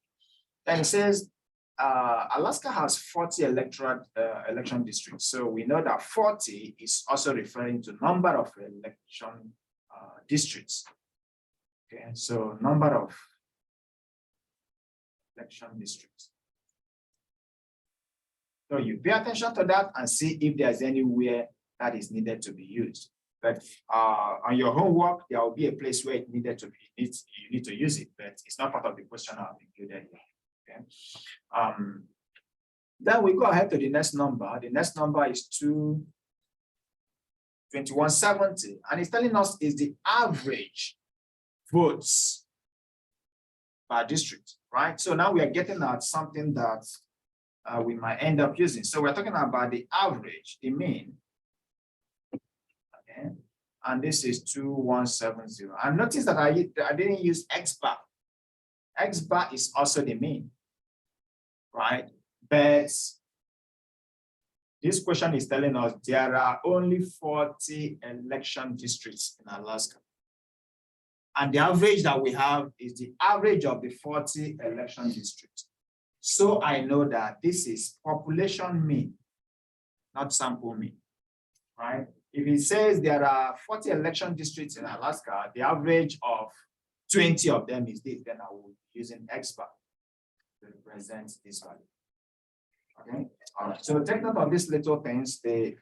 Speaker 1: Then it says Alaska has 40 election districts. So we know that 40 is also referring to number of election districts. Okay, so number of election districts. So you pay attention to that and see if there's anywhere that is needed to be used. But on your homework, there will be a place where it needed to be, you need to use it, but it's not part of the question I've included here. Okay. Then we go ahead to the next number. The next number is 2170, and it's telling us is the average votes per district, right? So now we are getting at something that we might end up using. So we're talking about the average, the mean. Okay. And this is 2170. And notice that I didn't use X bar. X bar is also the mean, right? But this question is telling us there are only 40 election districts in Alaska. And the average that we have is the average of the 40 election districts. So I know that this is population mean, not sample mean, right? If it says there are 40 election districts in Alaska, the average of 20 of them is this, then I will be using X bar to represent this value. Okay, all right. So take note of these little things, the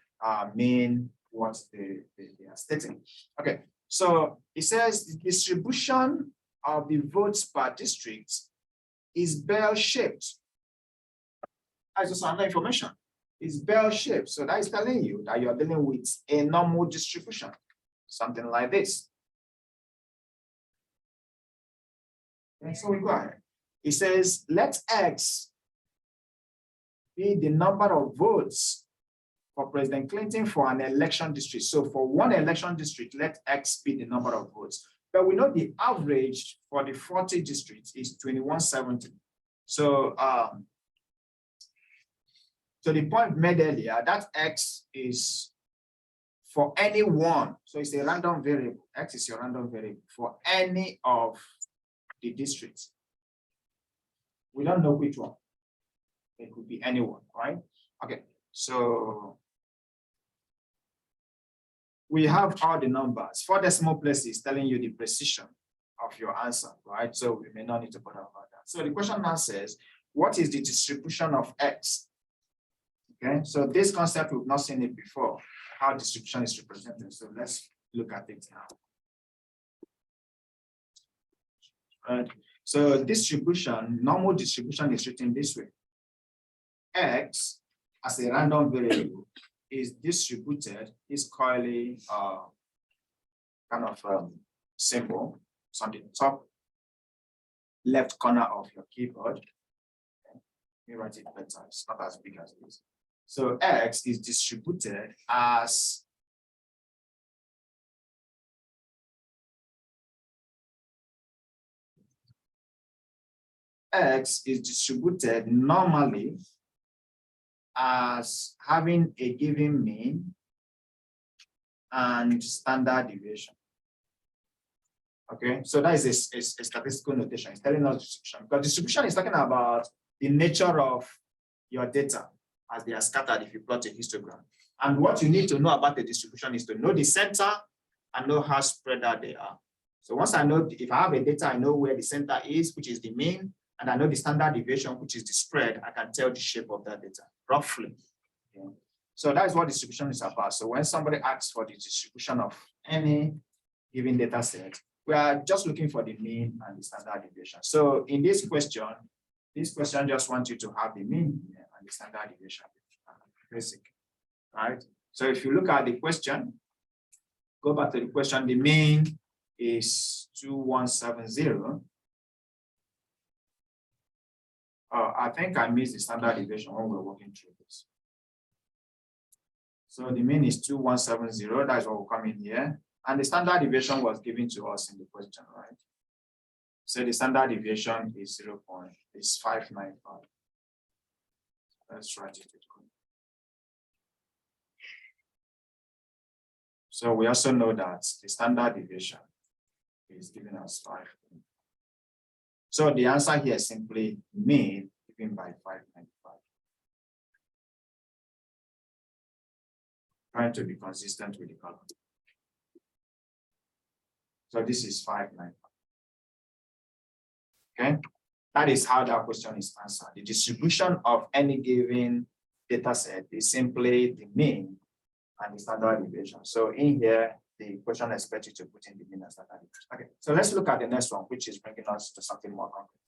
Speaker 1: mean, what they are stating. Okay, so it says the distribution of the votes per district is bell-shaped. That's just another information. It's bell-shaped. So that is telling you that you are dealing with a normal distribution, something like this. And so we go ahead. It says, let X be the number of votes for President Clinton for an election district. So for one election district, let X be the number of votes. But we know the average for the 40 districts is 2170. So to the point made earlier, that X is for any one. So it's a random variable. X is your random variable for any of the districts. We don't know which one. It could be anyone, right? Okay, so we have all the numbers. 4 decimal places telling you the precision of your answer, right? So we may not need to bother about that. So the question now says, what is the distribution of X? Okay, so this concept we've not seen it before, how distribution is represented. So let's look at it now. Right. So distribution, normal distribution is written this way. X as a random variable is distributed, is called kind of symbol. It's on the top left corner of your keyboard. Okay. Let me write it better. It's not as big as this. So X is distributed as X is distributed normally as having a given mean and standard deviation. Okay, so that is a statistical notation. It's telling us distribution, because distribution is talking about the nature of your data as they are scattered if you plot a histogram. And what you need to know about the distribution is to know the center and know how spread out they are. So once I know, if I have a data, I know where the center is, which is the mean, and I know the standard deviation, which is the spread, I can tell the shape of that data roughly. Okay. So that is what distribution is about. So when somebody asks for the distribution of any given data set, we are just looking for the mean and the standard deviation. So in this question just wants you to have the mean and the standard deviation, basic, right? So if you look at the question, go back to the question, the mean is 2170. I think I missed the standard deviation when we were working through this. So the mean is 2170, that's what will come in here. And the standard deviation was given to us in the question, right? So the standard deviation is 595. Let's write it. So we also know that the standard deviation is giving us 5. So the answer here is simply mean given by 595. Trying to be consistent with the column. So this is 595. Okay, that is how that question is answered. The distribution of any given data set is simply the mean and the standard deviation. So in here, the question expects you to put in the mean and standard deviation. Okay, so let's look at the next one, which is bringing us to something more concrete.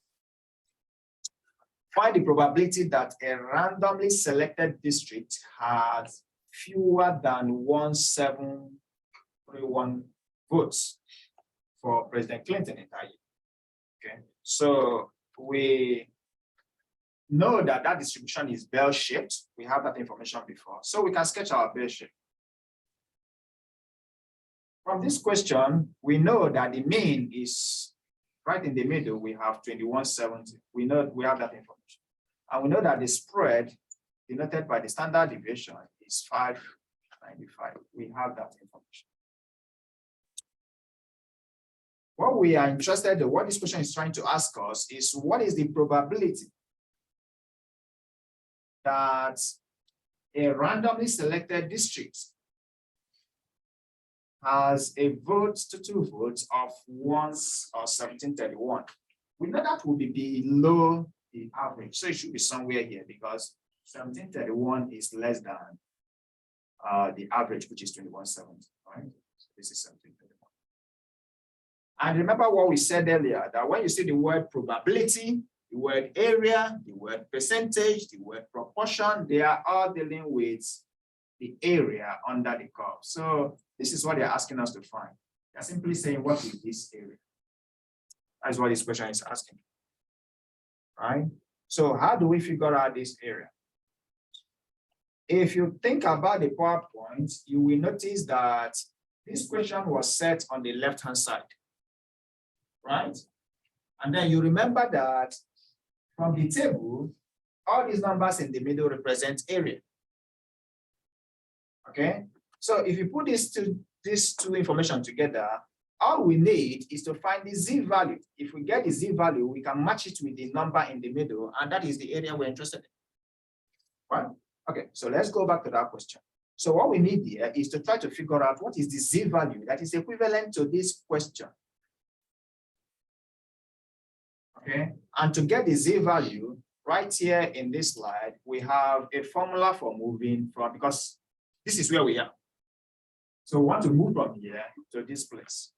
Speaker 1: Find the probability that a randomly selected district has fewer than 1731 votes for President Clinton in that year. Okay, so we know that that distribution is bell-shaped. We have that information before, so we can sketch our bell shape. From this question, we know that the mean is right in the middle. We have 2170. We know we have that information, and we know that the spread denoted by the standard deviation is 595. We have that information. What we are interested in, what this question is trying to ask us is, what is the probability that a randomly selected district has a vote to 2 votes of 1731? We know that will be below the average, so it should be somewhere here, because 1731 is less than the average, which is 2170, right? So this is 1731. And remember what we said earlier, that when you see the word probability, the word area, the word percentage, the word proportion, they are all dealing with the area under the curve. So this is what they're asking us to find. They're simply saying, what is this area? That's what this question is asking. Right? So how do we figure out this area? If you think about the PowerPoint, you will notice that this question was set on the left-hand side. Right? And then you remember that from the table, all these numbers in the middle represent area. Okay? So if you put these two information together, all we need is to find the Z value. If we get the Z value, we can match it with the number in the middle, and that is the area we're interested in. Right? Okay, so let's go back to that question. So what we need here is to try to figure out what is the Z value that is equivalent to this question. Okay, and to get the Z value, right here in this slide, we have a formula for moving from, because this is where we are. So we want to move from here to this place.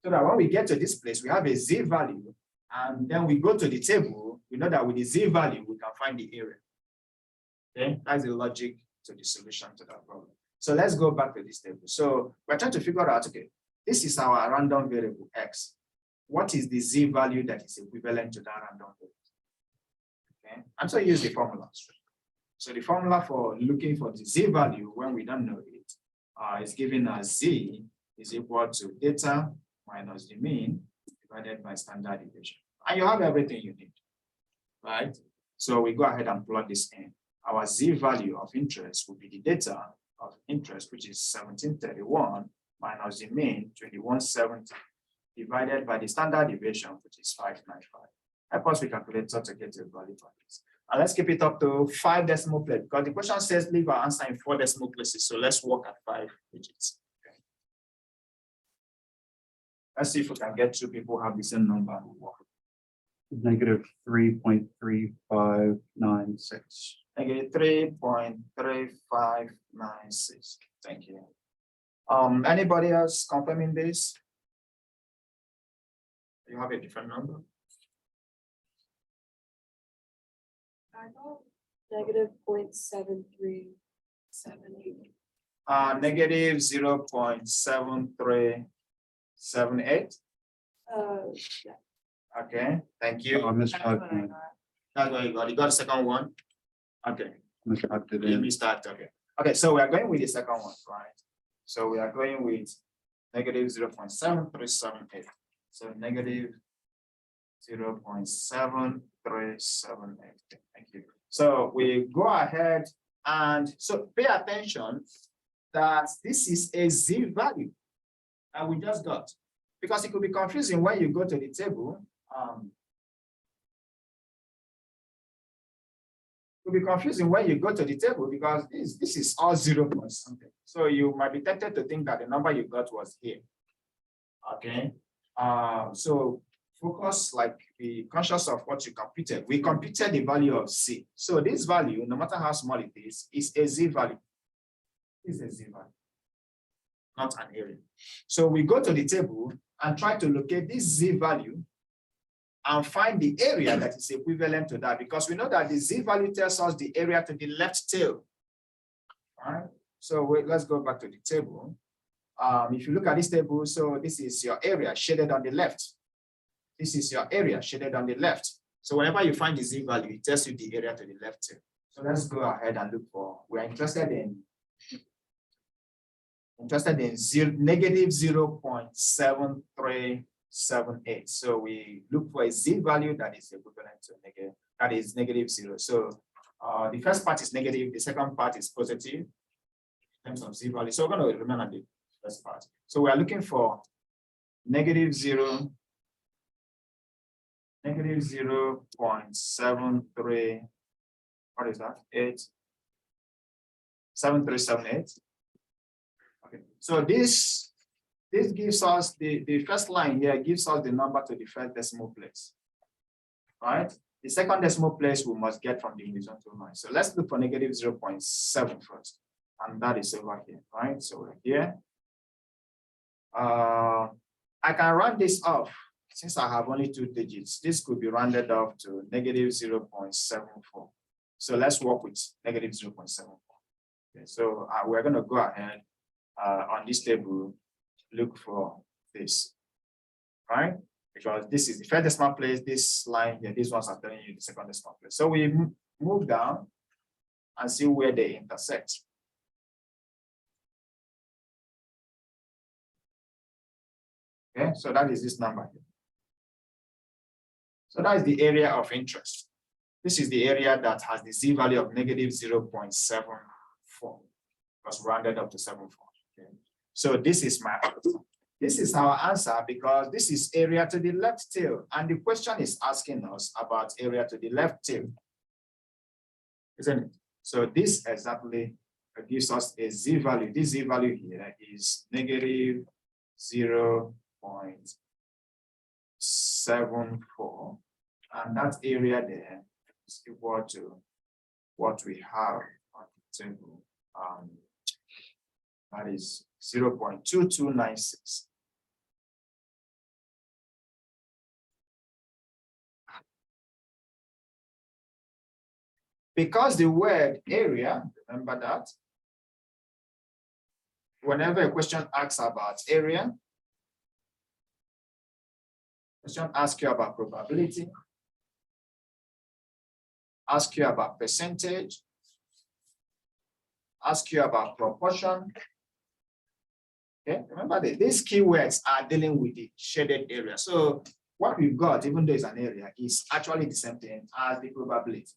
Speaker 1: So that when we get to this place, we have a Z value, and then we go to the table, we know that with the Z value, we can find the area. Okay, that's the logic to the solution to that problem. So let's go back to this table. So we're trying to figure out, okay, this is our random variable X. What is the Z value that is equivalent to that random variable? Okay, and so use the formula. So the formula for looking for the Z value when we don't know it is given as Z is equal to theta minus the mean divided by standard deviation. And you have everything you need, right? So we go ahead and plug this in. Our Z value of interest will be the data of interest, which is 1731 minus the mean 2170 divided by the standard deviation, which is 595. Help us with calculator to get a value for this. And let's keep it up to 5 decimal places, because the question says leave our answer in 4 decimal places. So let's work at 5 digits. Okay. Let's see if we can get 2 people who have the same number.
Speaker 4: Negative 3.3596.
Speaker 1: Negative 3.3596. Thank you. Anybody else confirming this? You have a different number?
Speaker 7: I got negative 0.7378.
Speaker 1: Negative 0.7378.
Speaker 7: Yeah.
Speaker 1: Okay, thank
Speaker 4: I
Speaker 1: you.
Speaker 4: mistyped
Speaker 2: That's what I
Speaker 4: mine.
Speaker 2: got.
Speaker 1: That's what you got. You got the second one? Okay,
Speaker 4: Mistyped it
Speaker 1: let
Speaker 4: in.
Speaker 1: me start. Okay. Okay, so we are going with the second one, right? So we are going with negative 0.7378. So negative 0.7378. Thank you. So we go ahead and so pay attention that this is a Z value that we just got, because it could be confusing when you go to the table. It will be confusing when you go to the table because this is all 0 point something. So you might be tempted to think that the number you got was here. Okay. So focus, like, be conscious of what you computed. We computed the value of C. So this value, no matter how small it is a Z value. It's a Z value, not an area. So we go to the table and try to locate this Z value and find the area that is equivalent to that, because we know that the Z value tells us the area to the left tail. All right. So let's go back to the table. If you look at this table, so this is your area shaded on the left. This is your area shaded on the left. So whenever you find the Z value, it tells you the area to the left tail. So let's go ahead and look for, we're interested in negative 0.7378. So we look for a Z value that is equivalent to negative 0. So the first part is negative, the second part is positive in terms of Z value. So we're going to remain at the first part. So we are looking for negative 0.73, what is that? 7378. Okay, so this gives us the first line here gives us the number to the first decimal place, right? The second decimal place we must get from the horizontal line. So let's look for negative 0.7 first. And that is over here, right? So we're here. I can round this off. Since I have only 2 digits, this could be rounded off to negative 0.74. So let's work with negative 0.74. Okay, so we're going to go ahead on this table, look for this, right? Because this is the first decimal place, this line here, these ones are telling you the second decimal place. So we move down and see where they intersect. Okay, so that is this number here. So that is the area of interest. This is the area that has the z value of negative 0.74, was rounded up to 74. Okay. So this is my answer. This is our answer because this is area to the left tail, and the question is asking us about area to the left tail, isn't it? So this exactly gives us a z value. This z value here is negative 0.74, and that area there is equal to what we have on the table. That is 0.2296. Because the word area, remember that, whenever a question asks about area, question asks you about probability, ask you about percentage, ask you about proportion. Okay, remember that these keywords are dealing with the shaded area. So what we've got, even though it's an area, is actually the same thing as the probability.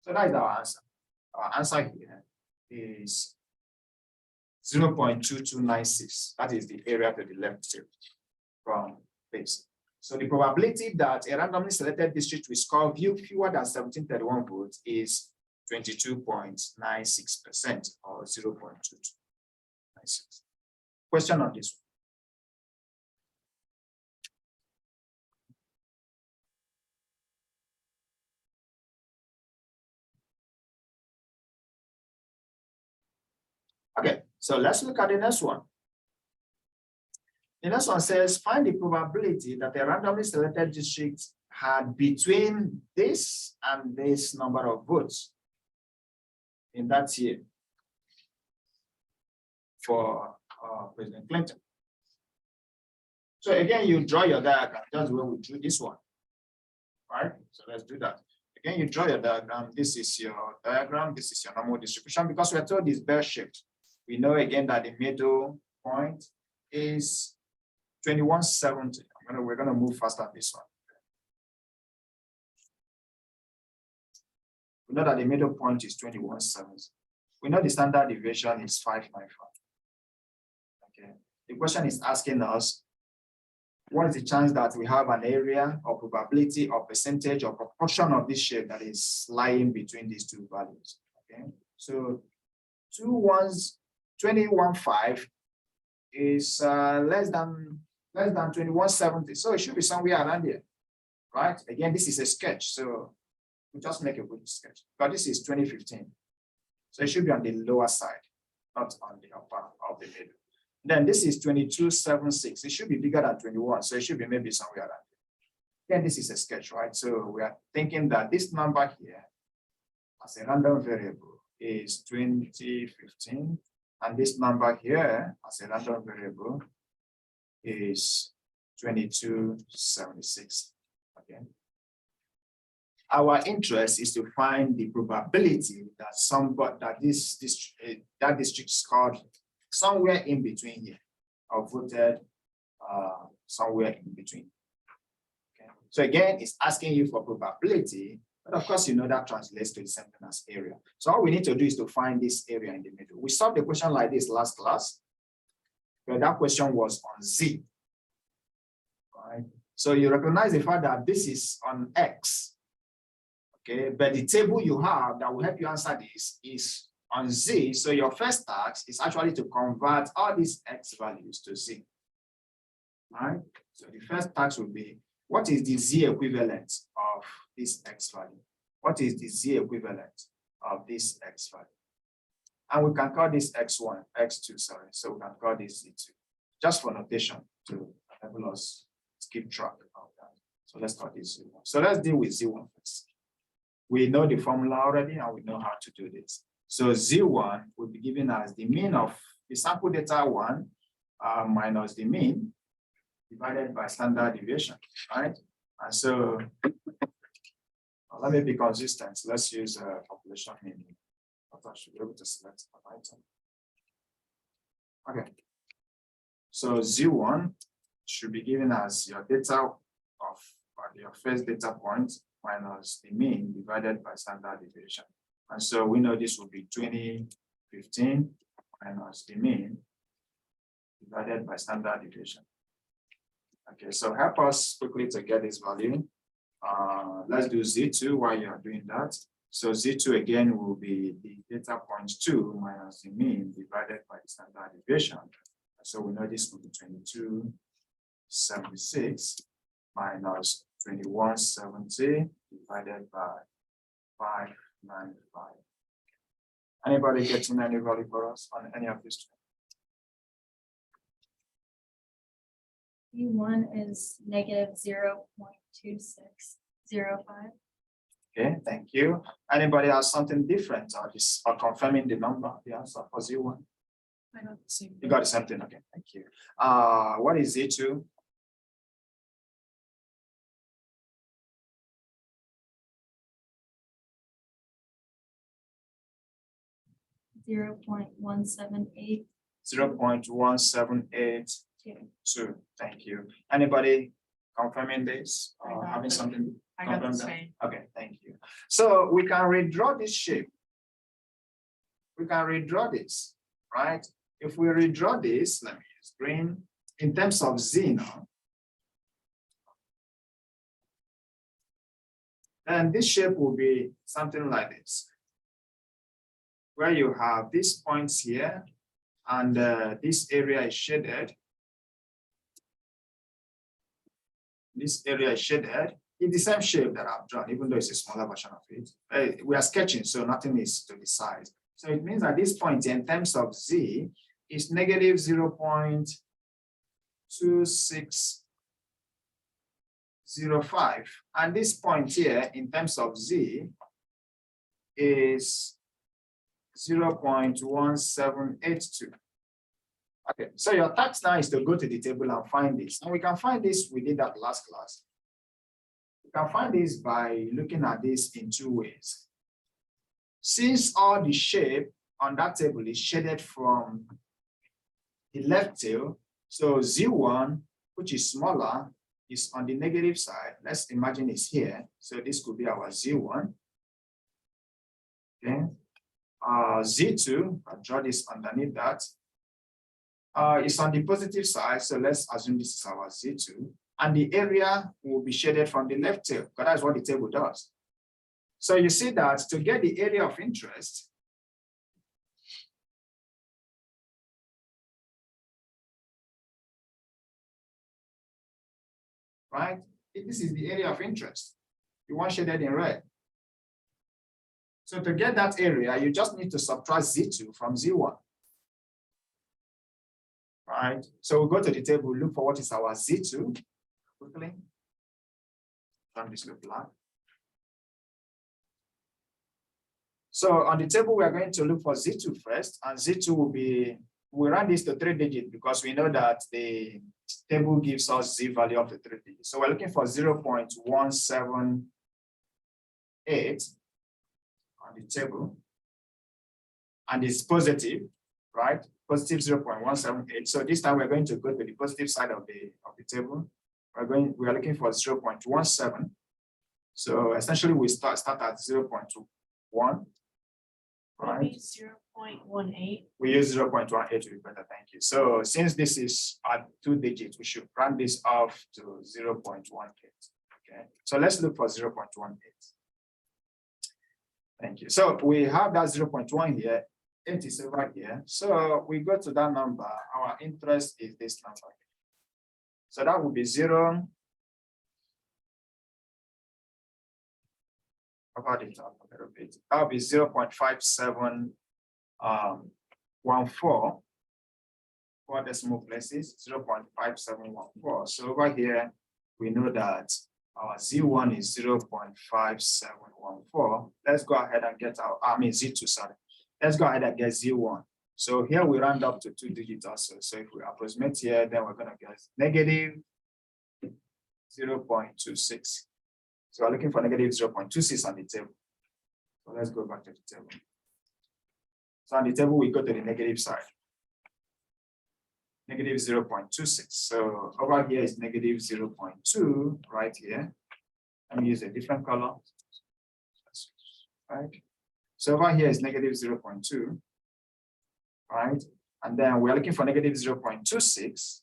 Speaker 1: So that is our answer. Our answer here is 0.2296. That is the area to the left tail from this. So the probability that a randomly selected district will score fewer than 1731 votes is 22.96% or 0.2296. Question on this one. Okay, so let's look at the next one. The next one says, find the probability that a randomly selected district had between this and this number of votes in that year for President Clinton. So again, you draw your diagram. That's where we drew this one, right? So let's do that. Again, you draw your diagram. This is your diagram. This is your normal distribution because we're told it's bell-shaped. We know again that the middle point is 2170. We're going to move faster on this one. We know that the middle point is 2170. We know the standard deviation is 595. Okay. The question is asking us, what is the chance that we have an area or probability or percentage or proportion of this shape that is lying between these two values? Okay. So 21.5 is less than 2170. So it should be somewhere around here, right? Again, this is a sketch, so we just make a good sketch. But this is 2015. So it should be on the lower side, not on the upper of the middle. Then this is 2276. It should be bigger than 21. So it should be maybe somewhere around here. Again, this is a sketch, right? So we are thinking that this number here as a random variable is 2015. And this number here as a random variable is 2276. Okay. Our interest is to find the probability that that district scored somewhere in between here, or voted somewhere in between. Okay. So again, it's asking you for probability, but of course, you know that translates to the same thing as area. So all we need to do is to find this area in the middle. We solved the question like this last class, but that question was on Z. Right? So you recognize the fact that this is on X. Okay, but the table you have that will help you answer this is on Z. So your first task is actually to convert all these X values to Z. Right? So the first task will be, what is the Z equivalent of this X value? What is the Z equivalent of this X value. And we can call this X1, X2, sorry. So we can call this Z2, just for notation to enable us to keep track of that. So let's call this Z1. So let's deal with Z1 first. We know the formula already and we know how to do this. So Z1 will be given as the mean of the sample data 1 minus the mean divided by standard deviation, right? And so let me be consistent. Let's use population mean. I should be able to select an item. Okay. So Z1 should be given as your data of your first data point minus the mean divided by standard deviation. And so we know this will be 2015 minus the mean divided by standard deviation. Okay, so help us quickly to get this value. Let's do Z2 while you are doing that. So Z2 again will be the data point 2 minus the mean divided by the standard deviation. So we know this will be 2276 minus 2170 divided by 595. Anybody getting any value for us on any of these two?
Speaker 6: U1 is negative 0.2605.
Speaker 1: Okay, thank you. Anybody has something different or confirming the number, the answer for Z1?
Speaker 2: I got the same.
Speaker 1: You got the same thing, okay, thank you. What is Z2?
Speaker 6: 0.1782.
Speaker 1: 0.1782. Thank you. Anybody confirming this
Speaker 2: I
Speaker 1: or
Speaker 2: got
Speaker 1: having
Speaker 2: it.
Speaker 1: something?
Speaker 2: I got the
Speaker 1: confirm that?
Speaker 2: same.
Speaker 1: Okay, thank you. So we can redraw this shape. We can redraw this, right? If we redraw this, let me use green in terms of Z now. And this shape will be something like this, where you have these points here and this area is shaded. This area is shaded in the same shape that I've drawn, even though it's a smaller version of it. We are sketching, so nothing is to the side. So it means that this point in terms of Z is negative 0.2605. And this point here in terms of Z is 0.1782. Okay, so your task now is to go to the table and find this. And we can find this, we did that last class. We can find this by looking at this in two ways. Since all the shape on that table is shaded from the left tail, so Z1, which is smaller, is on the negative side. Let's imagine it's here. So this could be our Z1. Okay. Z2, I'll draw this underneath that. It's on the positive side, so let's assume this is our Z2. And the area will be shaded from the left tail, because that's what the table does. So you see that to get the area of interest, right? This is the area of interest, the one shaded in red. So to get that area, you just need to subtract Z2 from Z1. Right? So we'll go to the table, look for what is our Z2 quickly. Run this look black. So on the table, we are going to look for Z2 first, and Z2 will be, we run this to 3 digits because we know that the table gives us Z value of the 3 digits. So we're looking for 0.178 on the table, and it's positive, right? Positive 0.178. So this time we're going to go to the positive side of the table. We are looking for 0.17. So essentially we start at 0.1. Right.
Speaker 2: 0.18.
Speaker 1: We use 0.18 to be better, thank you. So since this is at 2 digits, we should round this off to 0.18. Okay, so let's look for 0.18. Thank you. So we have that 0.1 here, 8 is over here. So we go to that number, our interest is this number. So that would be 0. About it up a little bit. That'll be 0.57 14. 4 decimal places, 0.5714. So over here, we know that our Z1 is 0.5714. Let's go ahead and get our, Z2, sorry. Let's go ahead and get Z1. So here we round up to 2 digits also. So if we approximate here, then we're gonna get negative 0.26. So we're looking for negative 0.26 on the table. So let's go back to the table. So on the table, we go to the negative side. Negative 0.26. So over here is negative 0.2 right here. Let me use a different color. Right. So over here is negative 0.2. Right. And then we're looking for negative 0.26.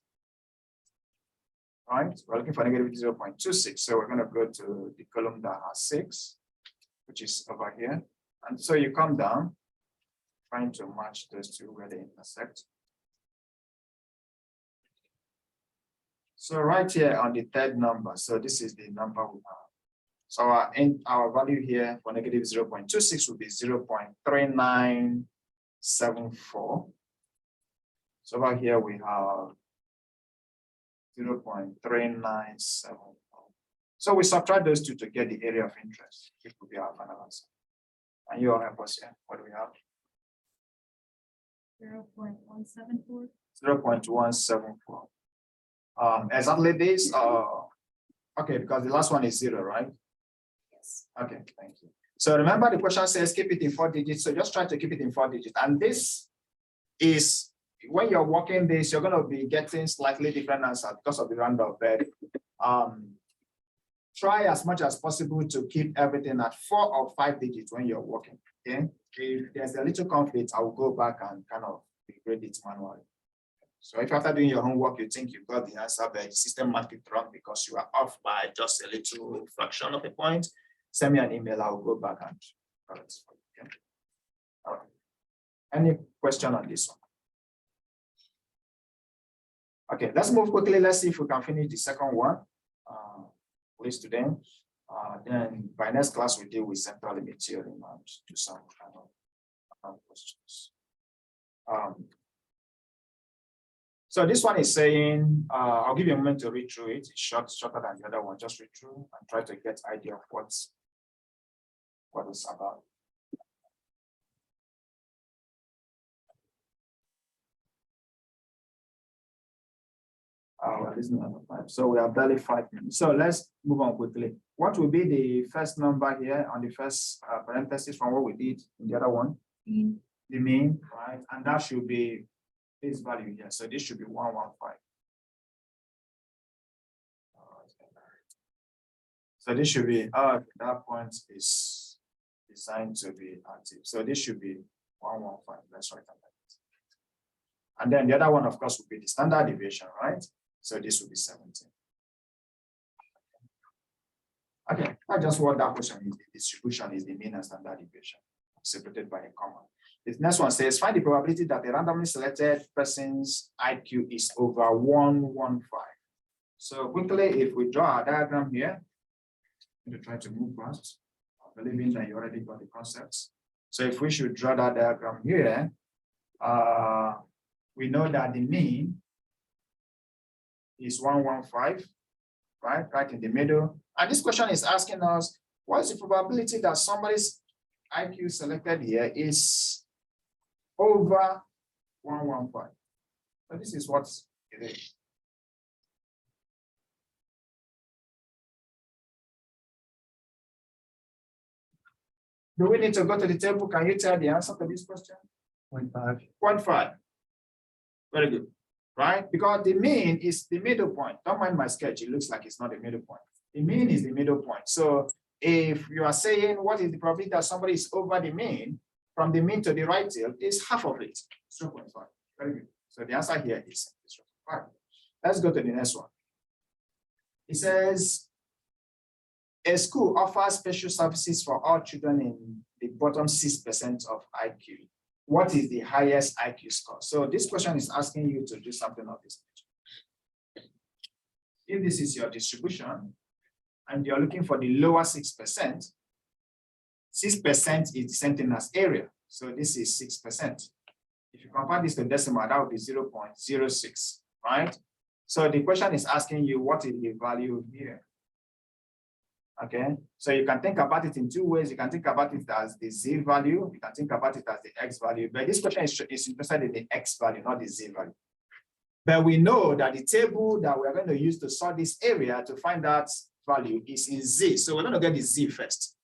Speaker 1: Right. We're looking for negative 0.26. So we're going to go to the column that has 6, which is over here. And so you come down, trying to match those two where they intersect. So right here on the third number, so this is the number we have. So our value here for negative 0.26 will be 0.3974. So over here we have 0.3974. So we subtract those two to get the area of interest, which will be our final answer. And you all help us here. What do we have?
Speaker 6: 0.174.
Speaker 1: 0.174. Exactly this, okay, because the last one is 0, right?
Speaker 6: Yes.
Speaker 1: Okay, thank you. So remember the question says keep it in 4 digits, so just try to keep it in 4 digits. And this is, when you're working this, you're going to be getting slightly different answers because of the roundoff, but try as much as possible to keep everything at 4 or 5 digits when you're working, okay? If there's a little conflict, I will go back and kind of regrade it manually. So if after doing your homework, you think you got the answer, but the system might be wrong because you are off by just a little fraction of a point, send me an email, I'll go back and correct it for you, okay? All right. Any question on this one? Okay, let's move quickly. Let's see if we can finish the second one. Please today. Then by next class, we deal with central limit theorem and do some kind of questions. So this one is saying, I'll give you a moment to read through it. It's shorter than the other one. Just read through and try to get idea of what it's about. We're listening on the 5. So we are barely 5 minutes. So let's move on quickly. What will be the first number here on the first parenthesis from what we did in the other one?
Speaker 6: Mean.
Speaker 1: The mean, right? And that should be this value here. So this should be 115. So this should be, that point is designed to be active. So this should be 115. Let's write that. And then the other one, of course, would be the standard deviation, right? So this will be 17. Okay, that's just what that question is. The distribution is the mean and standard deviation, separated by a comma. The next one says, find the probability that a randomly selected person's IQ is over 115. So quickly, if we draw our diagram here, I'm going to try to move fast, believing that you already got the concepts. So if we should draw that diagram here, we know that the mean is 115, right in the middle. And this question is asking us, what is the probability that somebody's IQ selected here is over 115? So this is what it is. Do we need to go to the table? Can you tell the answer to this question?
Speaker 4: 0.5.
Speaker 1: 0.5. Very good. Right? Because the mean is the middle point. Don't mind my sketch. It looks like it's not the middle point. The mean is the middle point. So if you are saying what is the probability that somebody is over the mean, from the mean to the right tail is half of it. 0.5. Very good. So the answer here is 0.5. Let's go to the next one. It says, a school offers special services for all children in the bottom 6% of IQ. What is the highest IQ score? So this question is asking you to do something of this nature. If this is your distribution and you're looking for the lower 6%, 6% is the same thing as area. So this is 6%. If you convert this to decimal, that would be 0.06, right? So the question is asking you, what is the value here? Okay, so you can think about it in two ways. You can think about it as the z value. You can think about it as the x value. But this question is interested in the x value, not the z value. But we know that the table that we're going to use to sort this area to find that value is in z. So we're going to get the z first.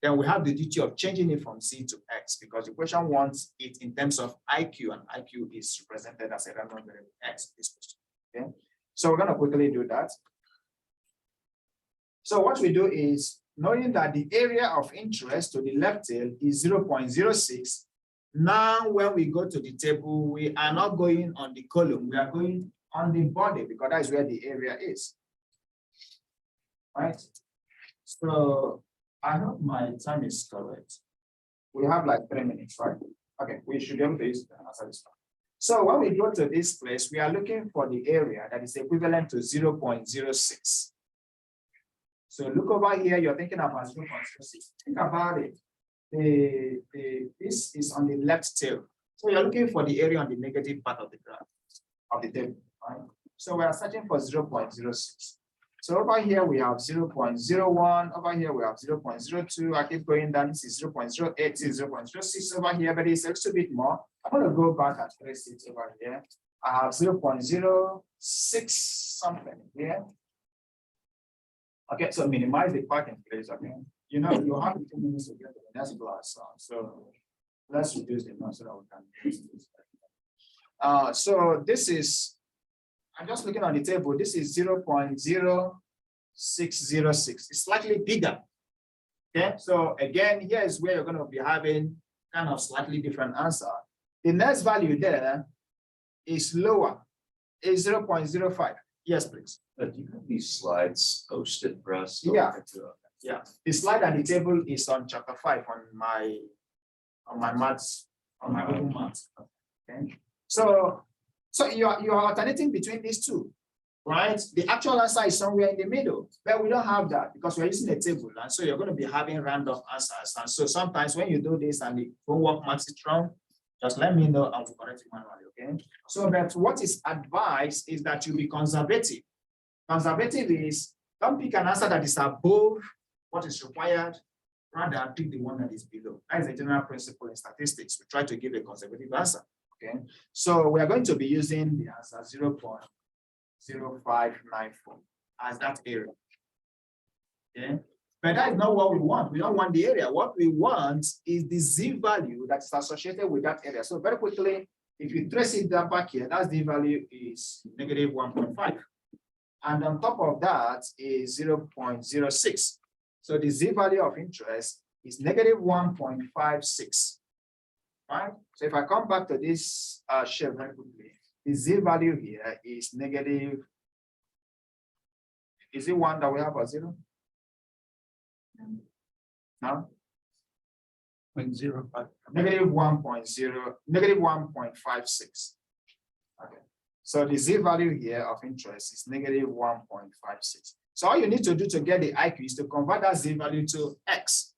Speaker 1: Then we have the duty of changing it from z to x because the question wants it in terms of IQ, and IQ is represented as a random variable x in this question. Okay, so we're going to quickly do that. So what we do is, knowing that the area of interest to the left tail is 0.06, now when we go to the table, we are not going on the column, we are going on the body because that is where the area is. Right? So I hope my time is correct. We have like 3 minutes, right? Okay, we should be able to use the answer this time. So when we go to this place, we are looking for the area that is equivalent to 0.06. So look over here, you're thinking about 0.06. Think about it. This is on the left tail. So you're looking for the area on the negative part of the graph, of the table, right? So we are searching for 0.06. So over here we have 0.01, over here we have 0.02. I keep going down, this is 0.08, this is 0.06 over here, but it's a little bit more. I'm going to go back and trace it over here. I have 0.06 something here. Okay, so minimize the parking place. Okay, you know, you have 2 minutes to get to the next class. So let's reduce the amount so that we can use this. So this is, I'm just looking on the table. This is 0.0606. It's slightly bigger. Okay, so again, here is where you're going to be having kind of slightly different answer. The next value there is lower, is 0.05. Yes, please.
Speaker 3: Do you have these slides posted for us?
Speaker 1: Yeah. Yeah, the slide at the table is on chapter 5 on my maths, on my Google Maths. Okay, so you are alternating between these two, right? The actual answer is somewhere in the middle, but we don't have that because we're using a table, and so you're going to be having random answers. And so sometimes when you do this and the homework marks it wrong, just let me know and we'll correct it manually. Okay. So that what is advised is that you be conservative. Conservative is don't pick an answer that is above what is required, rather pick the one that is below. That is a general principle in statistics. We try to give a conservative answer. Okay, so we are going to be using the answer 0.0594 as that area. Okay, but that is not what we want. We don't want the area. What we want is the z value that is associated with that area. So very quickly, if you trace it down back here, that z value is negative 1.5. And on top of that is 0.06. So the z value of interest is negative 1.56. Right? So if I come back to this shape very quickly, the z value here is negative. Is it 1 that we have or 0? No?
Speaker 4: 0.05.
Speaker 1: Negative 1.0, negative 1.56. Okay. So the z value here of interest is negative 1.56. So all you need to do to get the IQ is to convert that z value to x.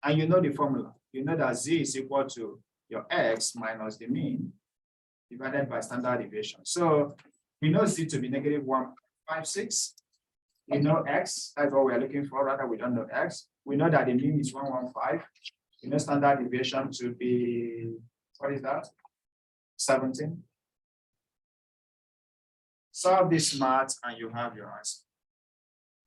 Speaker 1: And you know the formula. You know that z is equal to your x minus the mean divided by standard deviation. So we know z to be negative 1.56. We know x, that's what we're looking for, rather we don't know x. We know that the mean is 115. We know standard deviation to be, what is that? 17. Solve this math and you have your answer.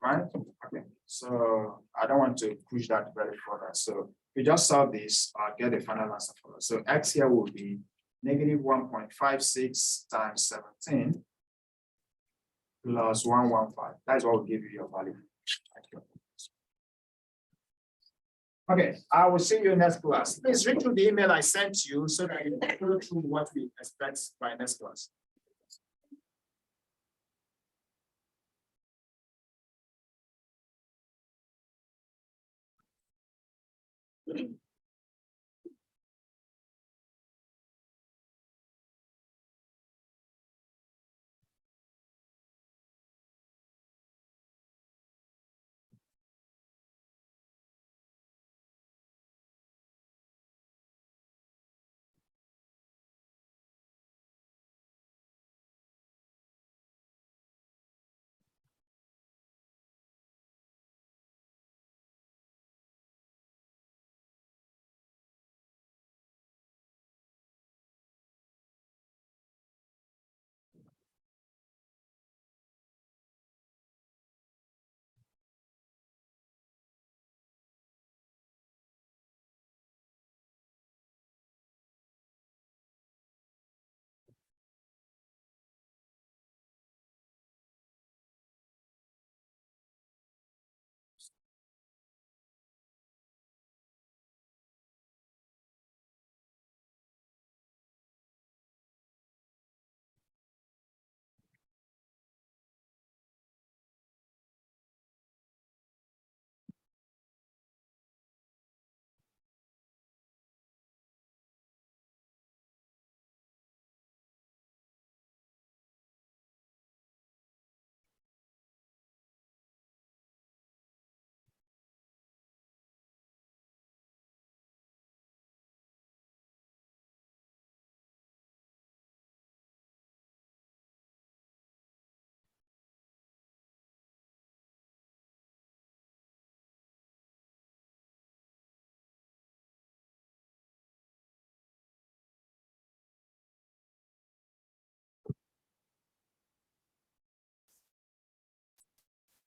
Speaker 1: Right? Okay. So I don't want to push that very further. So we just solve this, get the final answer for us. So x here will be negative 1.56 times 17 plus 115. That's what will give you your value. Okay, I will see you next class. Please read through the email I sent you so that you can go through what we expect by next class.